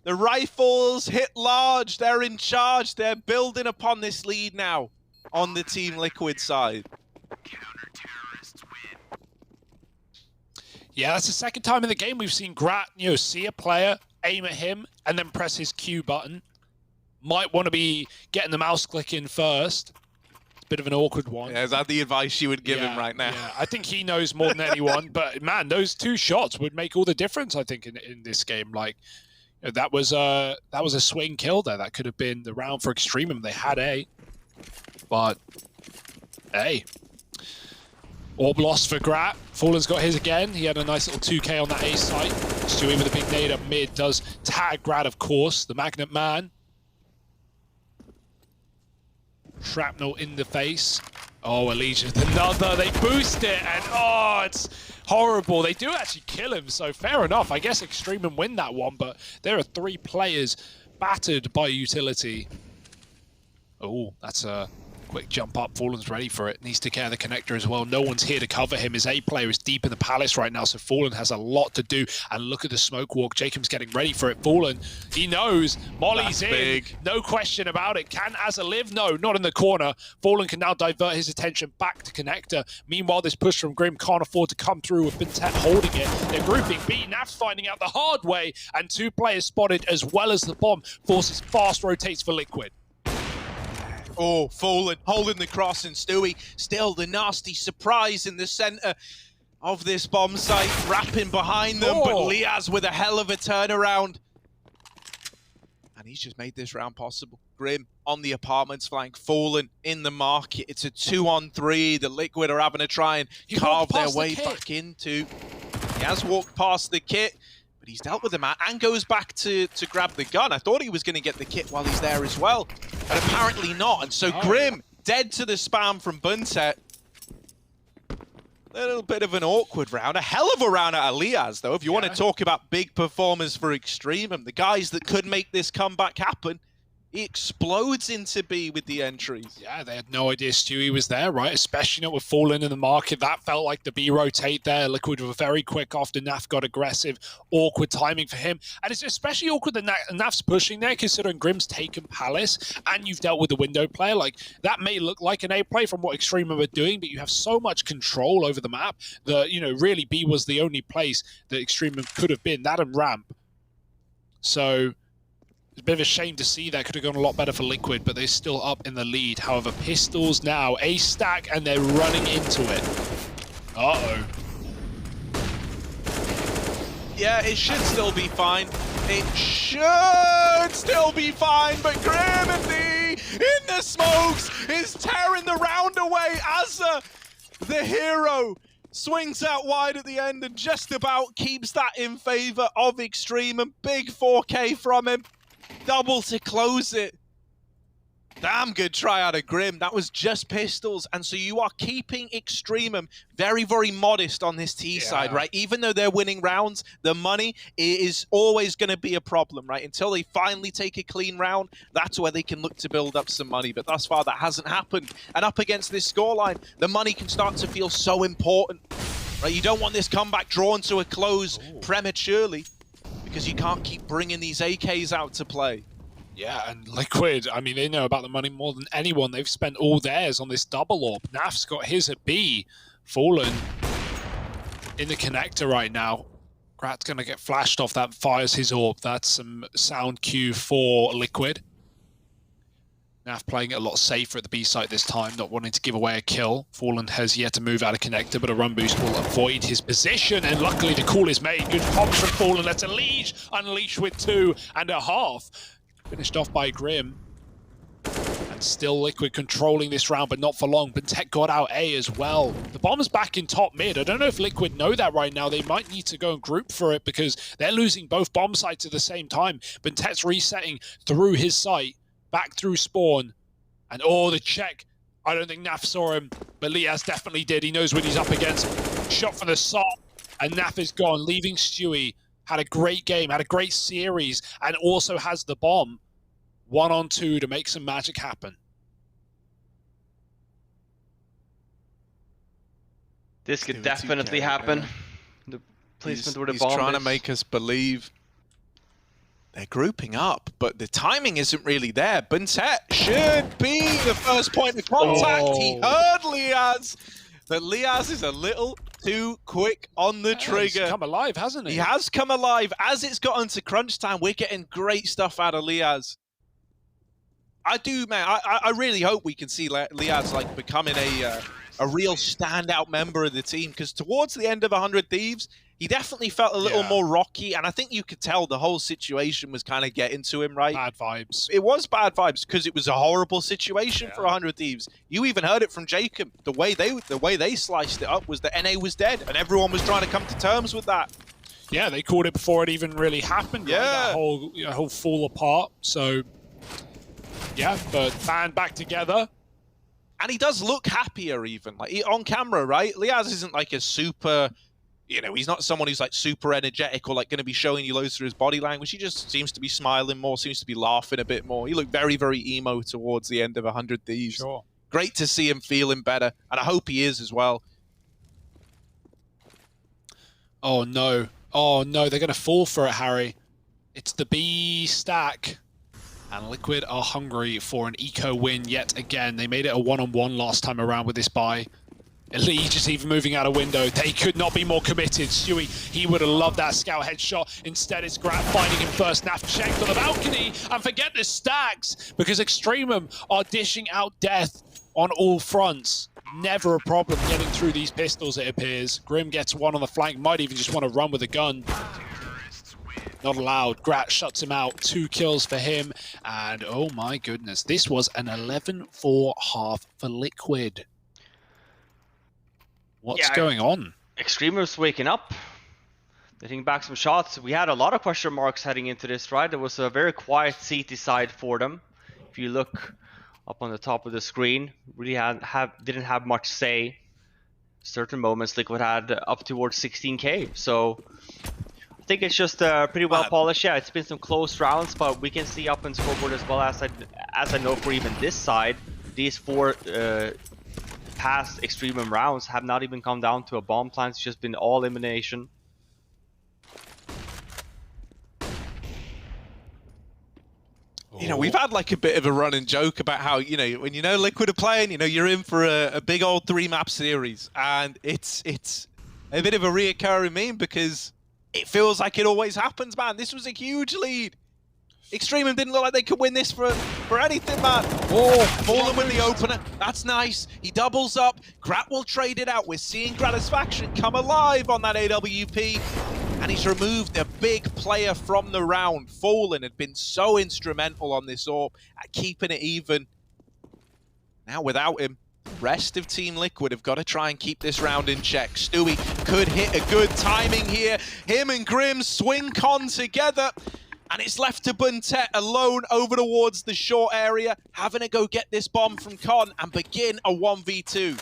The Rifles hit large. They're in charge. They're building upon this lead now on the Team Liquid side. Yeah, that's the second time in the game we've seen Grat, see a player, aim at him, and then press his Q button. Might want to be getting the mouse click in first. Bit of an awkward one. Yeah, is that the advice you would give him right now? Yeah, I think he knows more than anyone. But man, those 2 shots would make all the difference, I think, in this game. Like, that was a swing kill there. That could have been the round for EXTREMUM. They had A, but A. Orb lost for Grat. Fallen's got his again. He had a nice little 2K on that A site. Stewie with a big nade up mid does tag Grat, of course. The Magnet Man. Shrapnel in the face. Oh, Elijah with another. They boost it, and oh, it's horrible. They do actually kill him, so fair enough. I guess EXTREMUM win that one, but there are 3 players battered by utility. Oh, that's a quick jump up. Fallen's ready for it. Needs to care the connector as well. No one's here to cover him. His A player is deep in the palace right now, so Fallen has a lot to do. And look at the smoke walk. Jacob's getting ready for it. Fallen, he knows. Molly's in. Big. No question about it. Can Azza live? No, not in the corner. Fallen can now divert his attention back to connector. Meanwhile, this push from Grim can't afford to come through with Bintet holding it. They're grouping B. Naf's finding out the hard way, and 2 players spotted as well as the bomb. Forces fast rotates for Liquid. Oh, Fallen holding the cross, and Stewie still the nasty surprise in the center of this bomb site, wrapping behind them, but Liaz with a hell of a turnaround. And he's just made this round possible. Grim on the apartments flank, Fallen in the market. It's a 2-on-3. The Liquid are having to try and carve their way back into. He has walked past the kit, but he's dealt with the man and goes back to grab the gun. I thought he was going to get the kit while he's there as well, but apparently not. And so Grim dead to the spam from Buntet. A little bit of an awkward round. A hell of a round out of Liaz, though. If you want to talk about big performers for EXTREMUM, the guys that could make this comeback happen, he explodes into B with the entries. Yeah, they had no idea Stewie was there, right? Especially not with Fallen in the market. That felt like the B rotate there. Liquid were very quick after Naf got aggressive. Awkward timing for him. And it's especially awkward that Naf's pushing there, considering Grim's taken Palace and you've dealt with the window player. Like, that may look like an A play from what EXTREMUM are doing, but you have so much control over the map that, really B was the only place that EXTREMUM could have been. That and ramp. So it's a bit of a shame to see that. Could have gone a lot better for Liquid, but they're still up in the lead. However, Pistols now, a stack, and they're running into it. Uh-oh. Yeah, it should still be fine. It should still be fine, but Grimity in the smokes is tearing the round away. Azza, the hero, swings out wide at the end and just about keeps that in favor of EXTREMUM. Big 4K from him. Double to close it. Damn good try out of Grim. That was just pistols. And so you are keeping EXTREMUM very, very modest on this T side, right? Even though they're winning rounds, the money is always going to be a problem, right? Until they finally take a clean round, that's where they can look to build up some money. But thus far, that hasn't happened. And up against this scoreline, the money can start to feel so important, right? You don't want this comeback drawn to a close prematurely, because you can't keep bringing these AKs out to play. Yeah, and Liquid, I mean, they know about the money more than anyone. They've spent all theirs on this double orb. Naf's got his at B. Fallen in the connector right now. Grat's going to get flashed off. That fires his orb. That's some sound cue for Liquid. Naf playing it a lot safer at the B site this time, not wanting to give away a kill. Fallen has yet to move out of connector, but a run boost will avoid his position, and luckily the call is made. Good comms from Fallen. That's Unleash with 2.5. Finished off by Grim. And still Liquid controlling this round, but not for long. Bintet got out A as well. The bomb's back in top mid. I don't know if Liquid know that right now. They might need to go and group for it because they're losing both bomb sites at the same time. Bintet's resetting through his site, back through spawn. And oh, the check. I don't think Naf saw him, but Liaz definitely did. He knows what he's up against. Shot for the side, and Naf is gone, leaving Stewie. Had a great game, had a great series, and also has the bomb. 1-on-2 to make some magic happen. This could definitely happen. placement where the He's bomb trying to is. make us believe they're grouping up, but the timing isn't really there. Buntet should be the first point of contact. He heard Liaz, but Liaz is a little too quick on the trigger. He's come alive, hasn't he? He has come alive. As it's gotten to crunch time, we're getting great stuff out of Liaz. I do, man. I really hope we can see Liaz like becoming a real standout member of the team, because towards the end of 100 Thieves, he definitely felt a little more rocky, and I think you could tell the whole situation was kind of getting to him, right? Bad vibes. It was bad vibes because it was a horrible situation for 100 Thieves. You even heard it from Jacob. The way they sliced it up was that NA was dead, and everyone was trying to come to terms with that. Yeah, they called it before it even really happened. Yeah, right? That whole fall apart. So yeah, but band back together. And he does look happier even, like on camera, right? Liaz isn't like a super, you know, he's not someone who's like super energetic or like going to be showing you loads through his body language. He just seems to be smiling more, seems to be laughing a bit more. He looked very, very emo towards the end of 100 Thieves. Sure. Great to see him feeling better, and I hope he is as well. Oh no. Oh no, they're going to fall for it, Harry. It's the B stack. And Liquid are hungry for an eco win yet again. They made it a one-on-one last time around with this buy. Elite just even moving out a window. They could not be more committed. Stewie, he would have loved that scout headshot. Instead, it's Grab finding him first. Naf checked on the balcony. And forget the stacks, because EXTREMUM are dishing out death on all fronts. Never a problem getting through these pistols, it appears. Grim gets one on the flank. Might even just want to run with a gun. Not allowed. Grat shuts him out. 2 kills for him. And oh my goodness, this was an 11-4 half for Liquid. What's going on? EXTREMUM's waking up. They're hitting back some shots. We had a lot of question marks heading into this, right? There was a very quiet CT side for them. If you look up on the top of the screen, really didn't have much say. Certain moments Liquid had up towards 16k. So I think it's just pretty well polished. Yeah, it's been some close rounds, but we can see up in scoreboard as well as I know for even this side, these 4 past EXTREMUM rounds have not even come down to a bomb plant. It's just been all elimination. You know, we've had like a bit of a running joke about how, you know, when you know Liquid are playing, you know, you're in for a big old 3-map series, and it's a bit of a reoccurring meme because it feels like it always happens, man. This was a huge lead. EXTREMUM didn't look like they could win this for anything, man. Oh, Fallen with the opener. That's nice. He doubles up. Grat will trade it out. We're seeing Gratisfaction come alive on that AWP. And he's removed a big player from the round. Fallen had been so instrumental on this AWP at keeping it even. Now without him, the rest of Team Liquid have got to try and keep this round in check. Stewie could hit a good timing here. Him and Grim swing con together. And it's left to Buntet alone over towards the short area, having to go get this bomb from Con and begin a 1v2.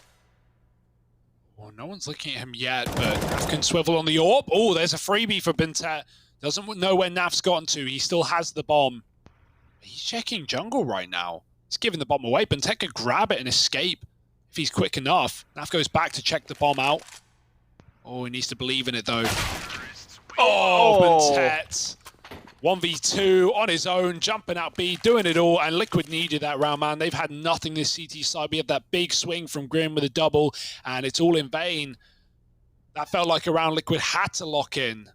Well, no one's looking at him yet, but Naf can swivel on the AWP. Oh, there's a freebie for Buntet. Doesn't know where Naf's gotten to. He still has the bomb. He's checking jungle right now. He's giving the bomb away. Buntet could grab it and escape if he's quick enough. Naf goes back to check the bomb out. Oh, he needs to believe in it, though. Oh, Buntet. 1v2 on his own, jumping out B, doing it all, and Liquid needed that round, man. They've had nothing this CT side. We have that big swing from Grim with a double, and it's all in vain. That felt like a round Liquid had to lock in.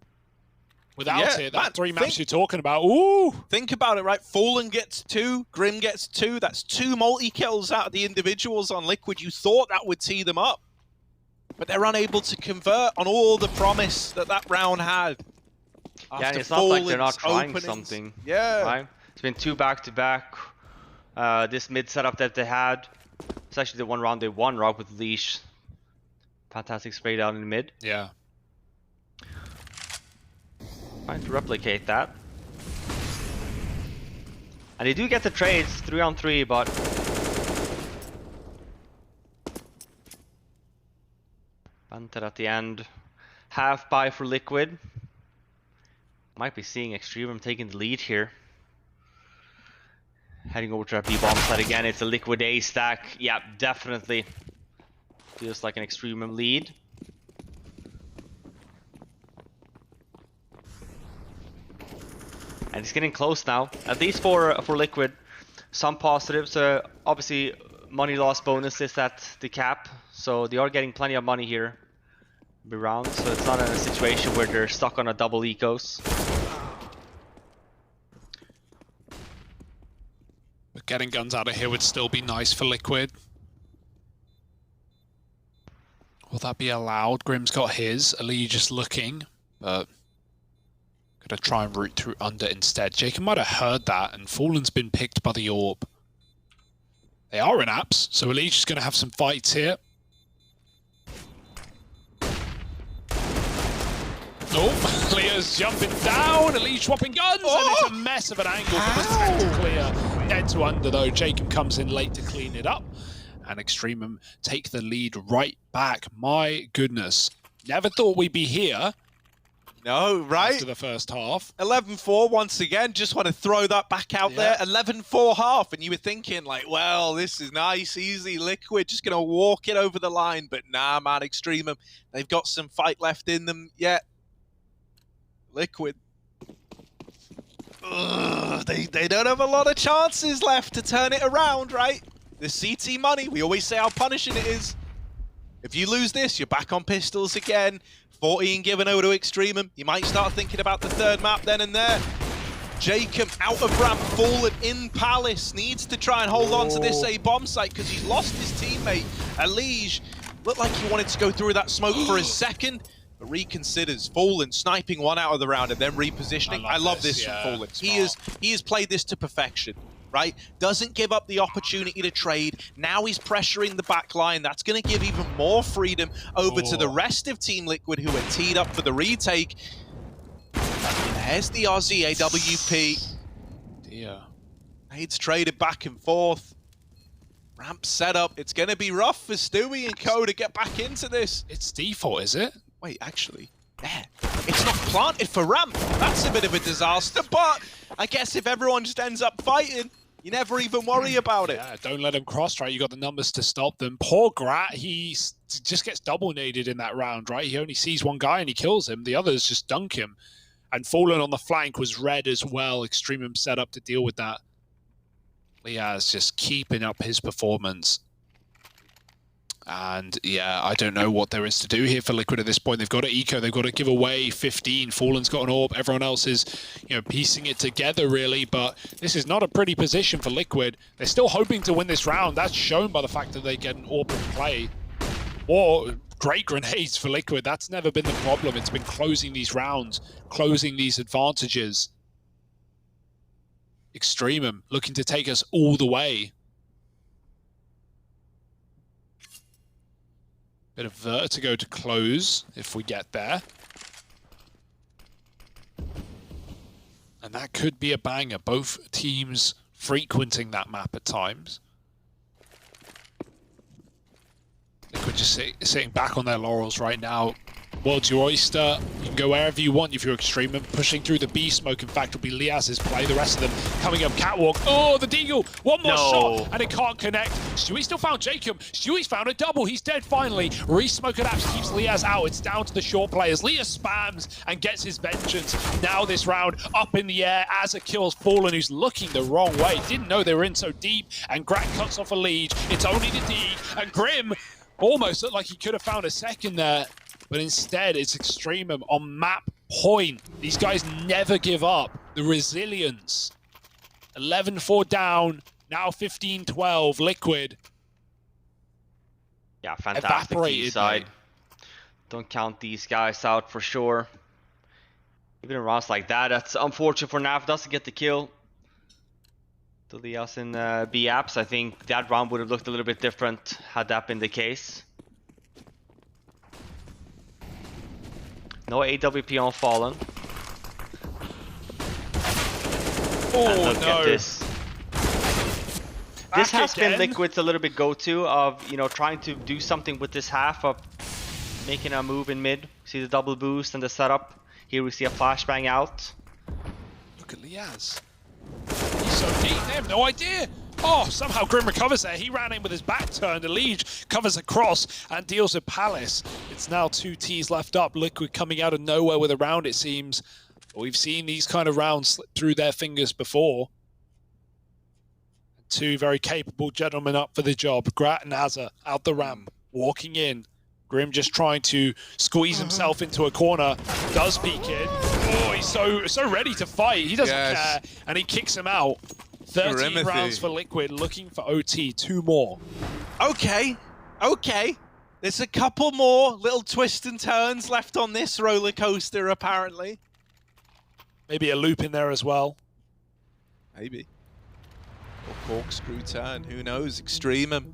Without it, that 3 maps you're talking about, ooh! Think about it, right? Fallen gets 2, Grim gets 2. That's 2 multi-kills out of the individuals on Liquid. You thought that would tee them up, but they're unable to convert on all the promise that round had. Yeah, it's not like they're not trying something. Yeah. Right? It's been 2 back-to-back. This mid setup that they had. It's actually the one round they won, right, with Leash. Fantastic spray down in the mid. Yeah. Trying to replicate that. And they do get the trades 3-on-3, but Bunted at the end. Half buy for Liquid. Might be seeing EXTREMUM taking the lead here. Heading over to our B-bomb side again. It's a Liquid A stack. Yeah, definitely. Feels like an EXTREMUM lead. And it's getting close now, at least for Liquid. Some positives, obviously money loss bonuses at the cap, so they are getting plenty of money here every round, so it's not a situation where they're stuck on a double ecos. But getting guns out of here would still be nice for Liquid. Will that be allowed? Grim's got his. Ali just looking, but gonna try and root through under instead. Jacob might have heard that, and Fallen's been picked by the orb. They are in apps, so Ali's just gonna have some fights here. Oh, Leah's jumping down. Ali swapping guns, and it's a mess of an angle for the tank to clear. Dead to under though. Jacob comes in late to clean it up, and EXTREMUM take the lead right back. My goodness, never thought we'd be here. No, right? After the first half. 11-4 once again. Just want to throw that back out there. 11-4 half, and you were thinking like, well, this is nice, easy. Liquid just going to walk it over the line, but nah, man, EXTREMUM, they've got some fight left in them yet. Liquid. Ugh, they don't have a lot of chances left to turn it around, right? The CT money, we always say how punishing it is. If you lose this, you're back on pistols again. 14 given over to EXTREMUM. You might start thinking about the third map then and there. Jacob out of ramp, Fallen in Palace. Needs to try and hold on to this A bomb site because he's lost his teammate. Alige looked like he wanted to go through that smoke for a second, but reconsiders. Fallen sniping one out of the round and then repositioning. I love this from Fallen. He has played this to perfection. Right? Doesn't give up the opportunity to trade. Now he's pressuring the back line. That's going to give even more freedom over to the rest of Team Liquid who are teed up for the retake. There's the Aussie AWP. Yeah. Nades traded back and forth. Ramp set up. It's going to be rough for Stewie and co to get back into this. It's default, is it? Wait, actually, there. It's not planted for ramp. That's a bit of a disaster, but I guess if everyone just ends up fighting, you never even worry about it. Yeah, don't let them cross, right? You got the numbers to stop them. Poor Grat, he just gets double naded in that round, right? He only sees one guy and he kills him. The others just dunk him. And Fallen on the flank was red as well. EXTREMUM set up to deal with that. Liaz just keeping up his performance. And yeah, I don't know what there is to do here for Liquid at this point. They've got to eco, they've got to give away 15. Fallen's got an orb, everyone else is, you know, piecing it together really, but this is not a pretty position for Liquid. They're still hoping to win this round. That's shown by the fact that they get an orb in play. Or great grenades for Liquid. That's never been the problem. It's been closing these rounds, closing these advantages. EXTREMUM looking to take us all the way. Bit of vertigo to close if we get there. And that could be a banger. Both teams frequenting that map at times. Liquid just sitting back on their laurels right now. World's your oyster. You can go wherever you want if you're EXTREMUM. Pushing through the B smoke, in fact, will be Liaz's play. The rest of them coming up catwalk. Oh, the Deagle! One more shot, and it can't connect. Stewie still found Jacob. Stewie's found a double. He's dead finally. Re-smoke at apps keeps Liaz out. It's down to the short players. Liaz spams and gets his vengeance. Now this round up in the air as it kills Fallen, who's looking the wrong way. Didn't know they were in so deep, and Grat cuts off a lead. It's only the D, and Grim almost looked like he could have found a second there. But instead, it's EXTREMUM on map point. These guys never give up. The resilience. 11-4 down, now 15-12, Liquid. Yeah, fantastic east side. Don't count these guys out for sure. Even in rounds like that, that's unfortunate for Nav. Doesn't get the kill. To the us in B apps, I think that round would have looked a little bit different had that been the case. No AWP on Fallen. Oh, look at this. This has been Liquid's a little bit go-to of, you know, trying to do something with this half of making a move in mid. See the double boost and the setup. Here we see a flashbang out. Look at Liaz. He's so deep, they have no idea. Oh, somehow Grim recovers there. He ran in with his back turned. Alige covers across and deals with Palace. It's now 2 Ts left up. Liquid coming out of nowhere with a round, it seems. We've seen these kind of rounds slip through their fingers before. Two very capable gentlemen up for the job. Grat and Azza out the ramp, walking in. Grim just trying to squeeze himself into a corner. Does peek in. Oh, he's so ready to fight. He doesn't care, and he kicks him out. 13 rounds for Liquid, looking for OT. 2 more. Okay. There's a couple more little twists and turns left on this roller coaster, apparently. Maybe a loop in there as well. Maybe. Or corkscrew turn, who knows? EXTREMUM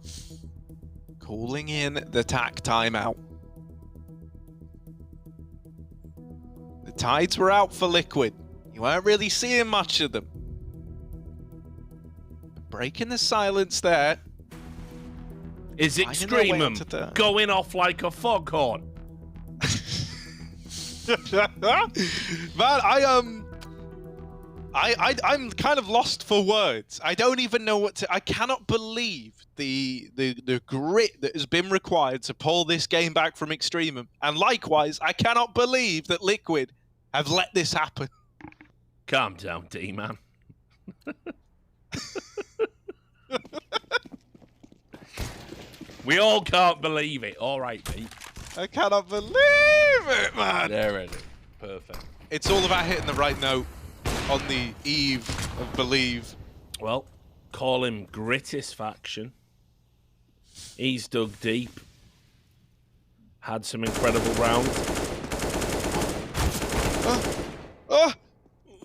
calling in the tack timeout. The tides were out for Liquid. You weren't really seeing much of them. Breaking the silence there. Is EXTREMUM going off like a foghorn? Man, I'm kind of lost for words. I don't even know what to. I cannot believe the grit that has been required to pull this game back from EXTREMUM, and likewise, I cannot believe that Liquid have let this happen. Calm down, D-man. We all can't believe it. All right, mate. I cannot believe it, man. There it is. Perfect. It's all about hitting the right note on the eve of believe. Well, call him Grittisfaction. He's dug deep. Had some incredible rounds.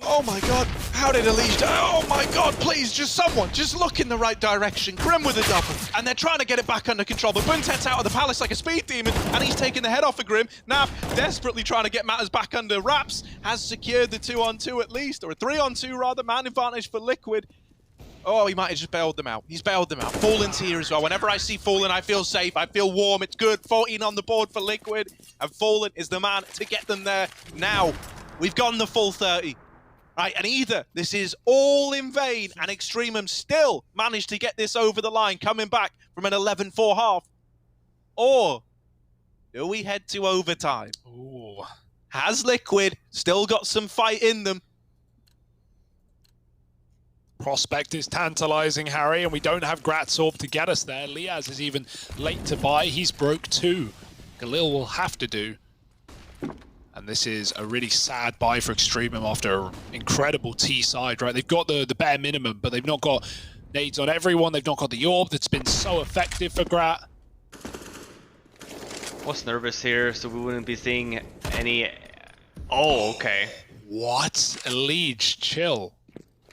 Oh my god, how did Elise die? Oh my god, please, just someone, just look in the right direction. Grim with a double, and they're trying to get it back under control, but Buntet's out of the palace like a speed demon, and he's taking the head off of Grim. Nav, desperately trying to get matters back under wraps, has secured the 2-on-2 at least, or a 3-on-2 rather, man advantage for Liquid. Oh, he might have just bailed them out. He's bailed them out. Fallen's here as well. Whenever I see Fallen, I feel safe. I feel warm. It's good. 14 on the board for Liquid, and Fallen is the man to get them there. Now, we've gone the full 30. Right, and either this is all in vain and EXTREMUM still managed to get this over the line, coming back from an 11-4 half, or do we head to overtime? Ooh. Has Liquid still got some fight in them? Prospect is tantalizing, Harry, and we don't have Gratsorb to get us there. Liaz is even late to buy. He's broke 2. Galil will have to do. And this is a really sad buy for EXTREMUM after an incredible T side, right? They've got the bare minimum, but they've not got nades on everyone. They've not got the orb that's been so effective for Grat. Was nervous here, so we wouldn't be seeing any... Oh, okay. What? Elige, chill.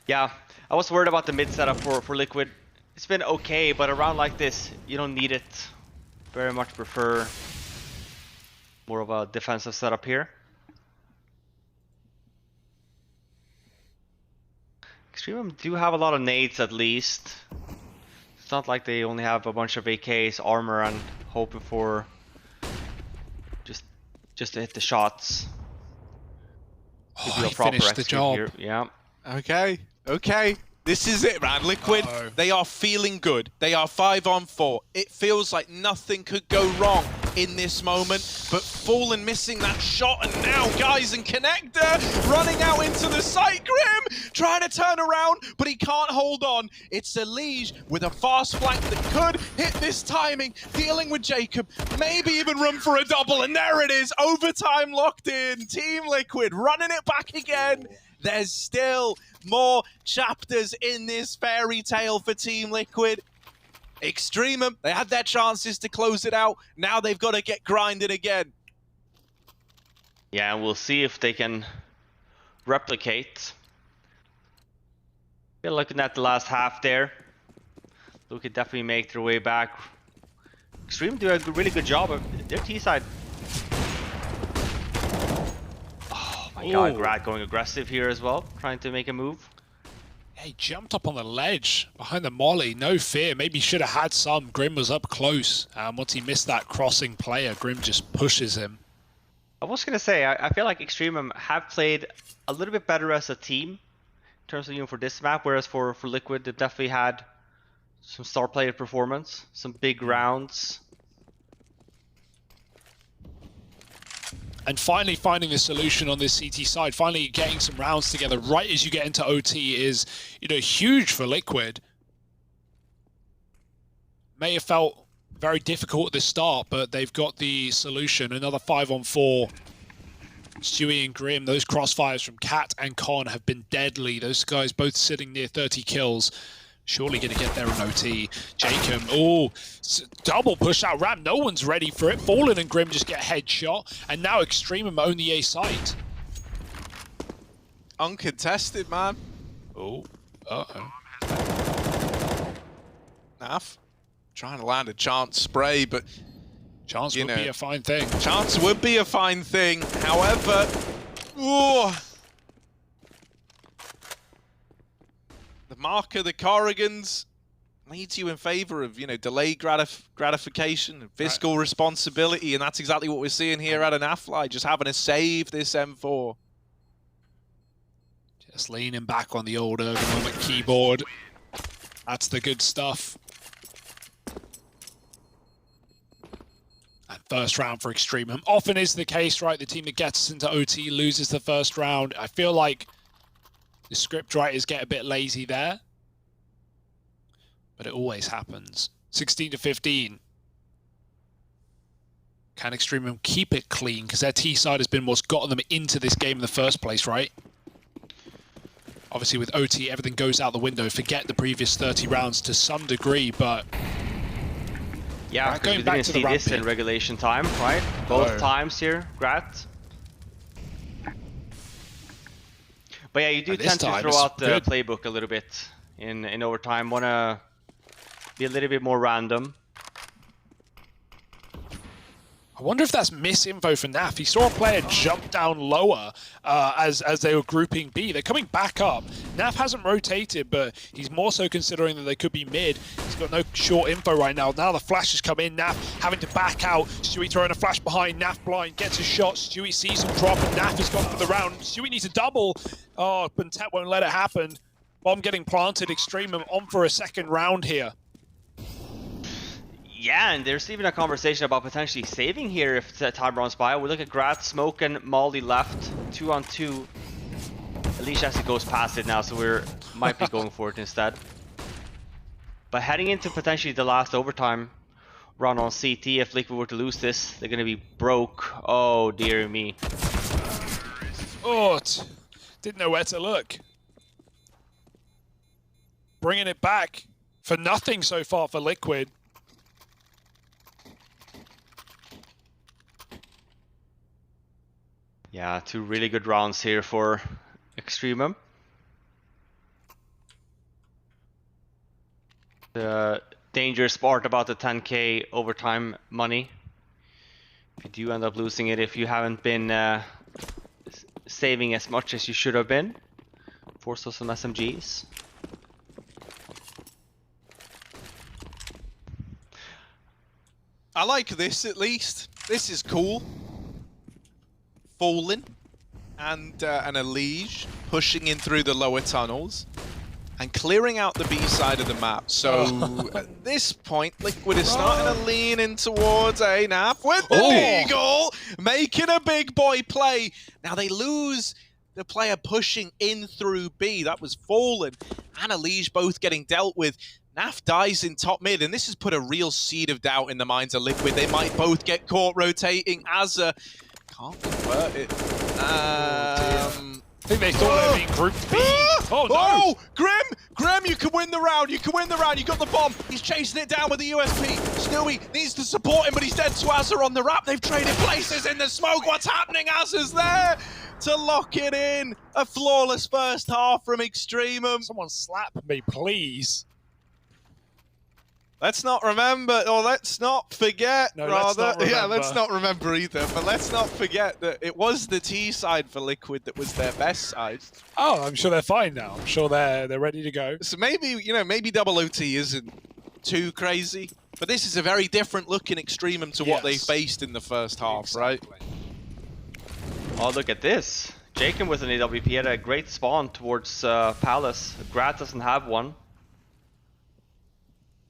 Yeah, I was worried about the mid setup for Liquid. It's been okay, but around like this, you don't need it. Very much prefer more of a defensive setup here. EXTREMUM do have a lot of nades at least. It's not like they only have a bunch of AKs, armor, and hoping for just to hit the shots. Oh, he finished the job. Here. Yeah. Okay. This is it, man. Liquid, they are feeling good. They are 5-on-4. It feels like nothing could go wrong in this moment, but Fallen missing that shot, and now guys and Connector running out into the site. Grim trying to turn around, but he can't hold on. It's Elige with a fast flank that could hit this timing, dealing with Jacob, maybe even room for a double, and there it is, overtime locked in. Team Liquid running it back again. There's still more chapters in this fairy tale for Team Liquid. EXTREMUM, they had their chances to close it out. Now they've got to get grinding again. Yeah, and we'll see if they can replicate. Yeah, looking at the last half there, they could definitely make their way back. EXTREMUM do a really good job of their T side. Oh my god, Grat going aggressive here as well, trying to make a move. He jumped up on the ledge behind the molly, no fear. Maybe he should have had some. Grim was up close. Once he missed that crossing player, Grim just pushes him. I was going to say, I feel like EXTREMUM have played a little bit better as a team in terms of for this map, whereas for Liquid, they've definitely had some star player performance, some big rounds. And finally finding the solution on this CT side, finally getting some rounds together right as you get into OT is, you know, huge for Liquid. May have felt very difficult at the start, but they've got the solution. Another 5-on-4. Stewie and Grim, those crossfires from Cat and Con have been deadly. Those guys both sitting near 30 kills. Surely going to get there in OT. Jacob, oh, double push out ramp. No one's ready for it. Fallen and Grim just get a headshot. And now EXTREMUM own the A site. Uncontested, man. Oh, uh-oh. Naf trying to land a chance spray, but Chance would be a fine thing. Chance would be a fine thing. However, ooh, the mark of the Corrigans leads you in favor of, you know, delayed gratification and fiscal responsibility, and that's exactly what we're seeing here at an Afly, just having to save this M4. Just leaning back on the old ergonomic keyboard. That's the good stuff. And first round for EXTREMUM. Often is the case, right? The team that gets us into OT loses the first round. I feel like the script writers get a bit lazy there. But it always happens. 16-15. Can EXTREMUM keep it clean? Because their T side has been what's gotten them into this game in the first place, right? Obviously with OT, everything goes out the window. Forget the previous 30 rounds to some degree, but... Yeah, because we didn't see this in regulation time, right? Both times here, Grat. But yeah, you do tend to throw out the playbook a little bit in overtime. Want to be a little bit more random. I wonder if that's misinfo for NAF. He saw a player jump down lower as they were grouping B. They're coming back up. NAF hasn't rotated, but he's more so considering that they could be mid. He's got no short info right now. Now the flash has come in. NAF having to back out. Stewie throwing a flash behind. NAF blind, gets a shot. Stewie sees him drop, and NAF has gone for the round. Stewie needs a double. Oh, Bentet won't let it happen. Bomb getting planted. EXTREMUM on for a second round here. Yeah, and there's even a conversation about potentially saving here if the time runs by. We look at Grat, Smoke, and Molly left. 2-on-2. At least as it goes past it now, so we're might be going for it instead. But heading into potentially the last overtime run on CT, if Liquid were to lose this, they're going to be broke. Oh, dear me. Oh, didn't know where to look. Bringing it back for nothing so far for Liquid. Yeah, two really good rounds here for EXTREMUM. The dangerous part about the 10k overtime money. If you do end up losing it, if you haven't been saving as much as you should have been. Force us some SMGs. I like this at least. This is cool. Fallen and a Liege pushing in through the lower tunnels and clearing out the B side of the map. So at this point, Liquid is starting to lean in towards ANAF with the Eagle, making a big boy play. Now they lose the player pushing in through B. That was Fallen and a Liege both getting dealt with. NAF dies in top mid, and this has put a real seed of doubt in the minds of Liquid. They might both get caught rotating. Azza can't convert it. I think they thought they'd be Group B. Oh, no! Oh, Grim, you can win the round. You can win the round. You got the bomb. He's chasing it down with the USP. Stewie needs to support him, but he's dead to Azza on the wrap. They've traded places in the smoke. What's happening? Azza's there to lock it in. A flawless first half from EXTREMUM. Someone slap me, please. Let's not remember, or let's not forget, no, rather. Yeah, let's not remember either, but let's not forget that it was the T side for Liquid that was their best side. Oh, I'm sure they're fine now. I'm sure they're ready to go. So maybe, you know, maybe double OT isn't too crazy, but this is a very different look in EXTREMUM to what they faced in the first half, right? Oh, look at this. Jacob with an AWP had a great spawn towards Palace. Grat doesn't have one.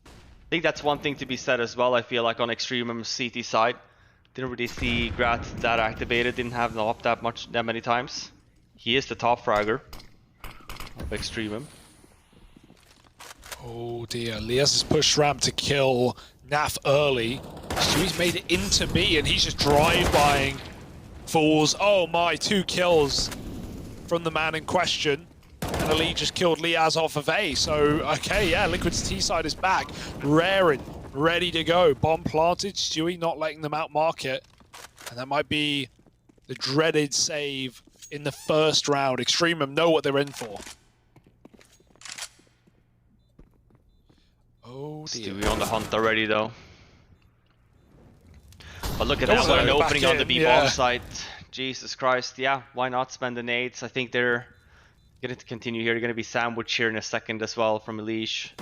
I think that's one thing to be said as well, I feel like, on EXTREMUM's CT side. Didn't really see Grat that activated, didn't have the op that many times. He is the top fragger of EXTREMUM. Oh dear, Liaz has pushed ramp to kill Naf early. Stewie's made it into B and he's just drive-bying fools. Oh my, 2 kills from the man in question. And Ali just killed Liaz off of A. So, okay, yeah, Liquid's T-side is back. Raring, ready to go. Bomb planted, Stewie not letting them outmark it. And that might be the dreaded save in the first round. EXTREMUM know what they're in for. Oh dear. Stewie on the hunt already though. But look at Don't that, let what an him back opening on the in, B yeah. bomb site. Jesus Christ, yeah, why not spend the nades? I think they're gonna continue here. They're gonna be sandwiched here in a second as well from Elish.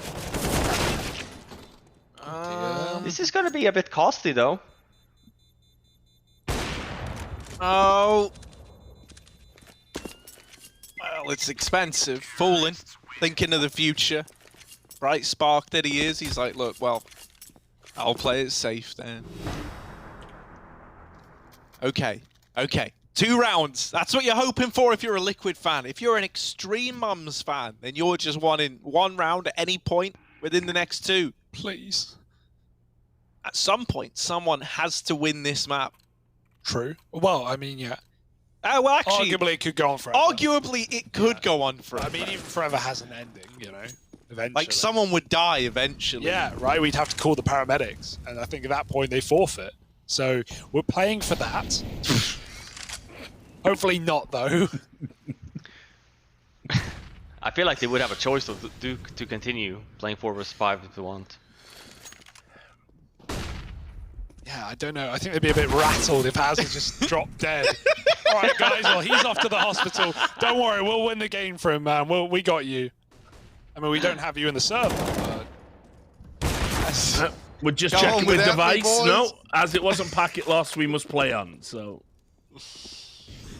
This is gonna be a bit costly though. Oh. Well, it's expensive. Fooling. Thinking of the future. Bright spark that he is, he's like, look, well, I'll play it safe then. Okay, okay. 2 rounds. That's what you're hoping for if you're a Liquid fan. If you're an EXTREMUM's fan, then you're just wanting 1 round at any point within the next 2. Please. At some point, someone has to win this map. True. Well, I mean, yeah. Well, actually, Arguably, it could go on forever. arguably, it could go on forever. I mean, even forever has an ending, you know. Eventually. Like, someone would die eventually. Yeah, right? We'd have to call the paramedics. And I think at that point, they forfeit. So, we're playing for that. Hopefully not, though. I feel like they would have a choice to continue playing 4 vs 5 if they want. Yeah, I don't know. I think they'd be a bit rattled if Hazard just dropped dead. All right, guys, well, he's off to the hospital. Don't worry, we'll win the game for him, man. We got you. I mean, we don't have you in the server, but... We're just Go checking on the with device. boys. No, as it wasn't packet loss, we must play on, so...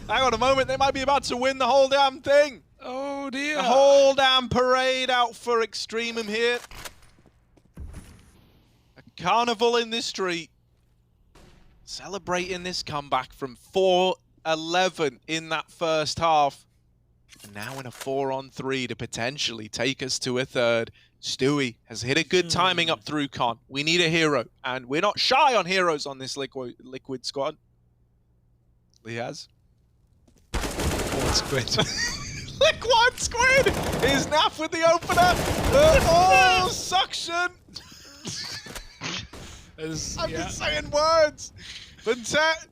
Hang on a moment, they might be about to win the whole damn thing. Oh, dear. The whole damn parade out for EXTREMUM here. A carnival in this street. Celebrating this comeback from 4-11 in that first half. And now in a 4-on-3 to potentially take us to a 3rd. Stewie has hit a good timing up through Con. We need a hero, and we're not shy on heroes on this Liquid squad. He has. Liquid Squid. Liquid Squid is Naf with the opener. Oh, suction. I'm just saying words. Buntet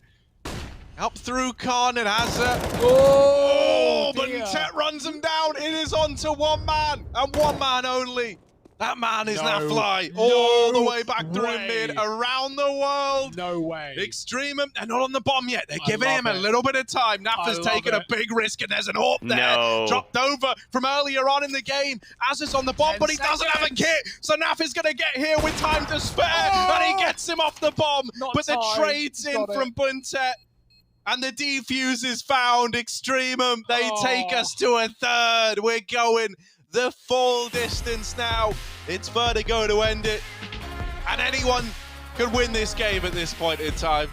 up through Khan and Hazard. Oh, Buntet runs him down. It is on to 1 man and 1 man only. That man is Nafly all the way back through mid, around the world. No way. EXTREMUM, they're not on the bomb yet. They're giving him a little bit of time. Naf has taken a big risk, and there's an AWP there. Dropped over from earlier on in the game. Az's on the bomb, but he doesn't have a kit. So Naf is going to get here with time to spare, and he gets him off the bomb. But the trade's in from Buntet. And the defuse is found. EXTREMUM, they take us to a 3rd. We're going the full distance now. It's Vertigo to end it. And anyone could win this game at this point in time.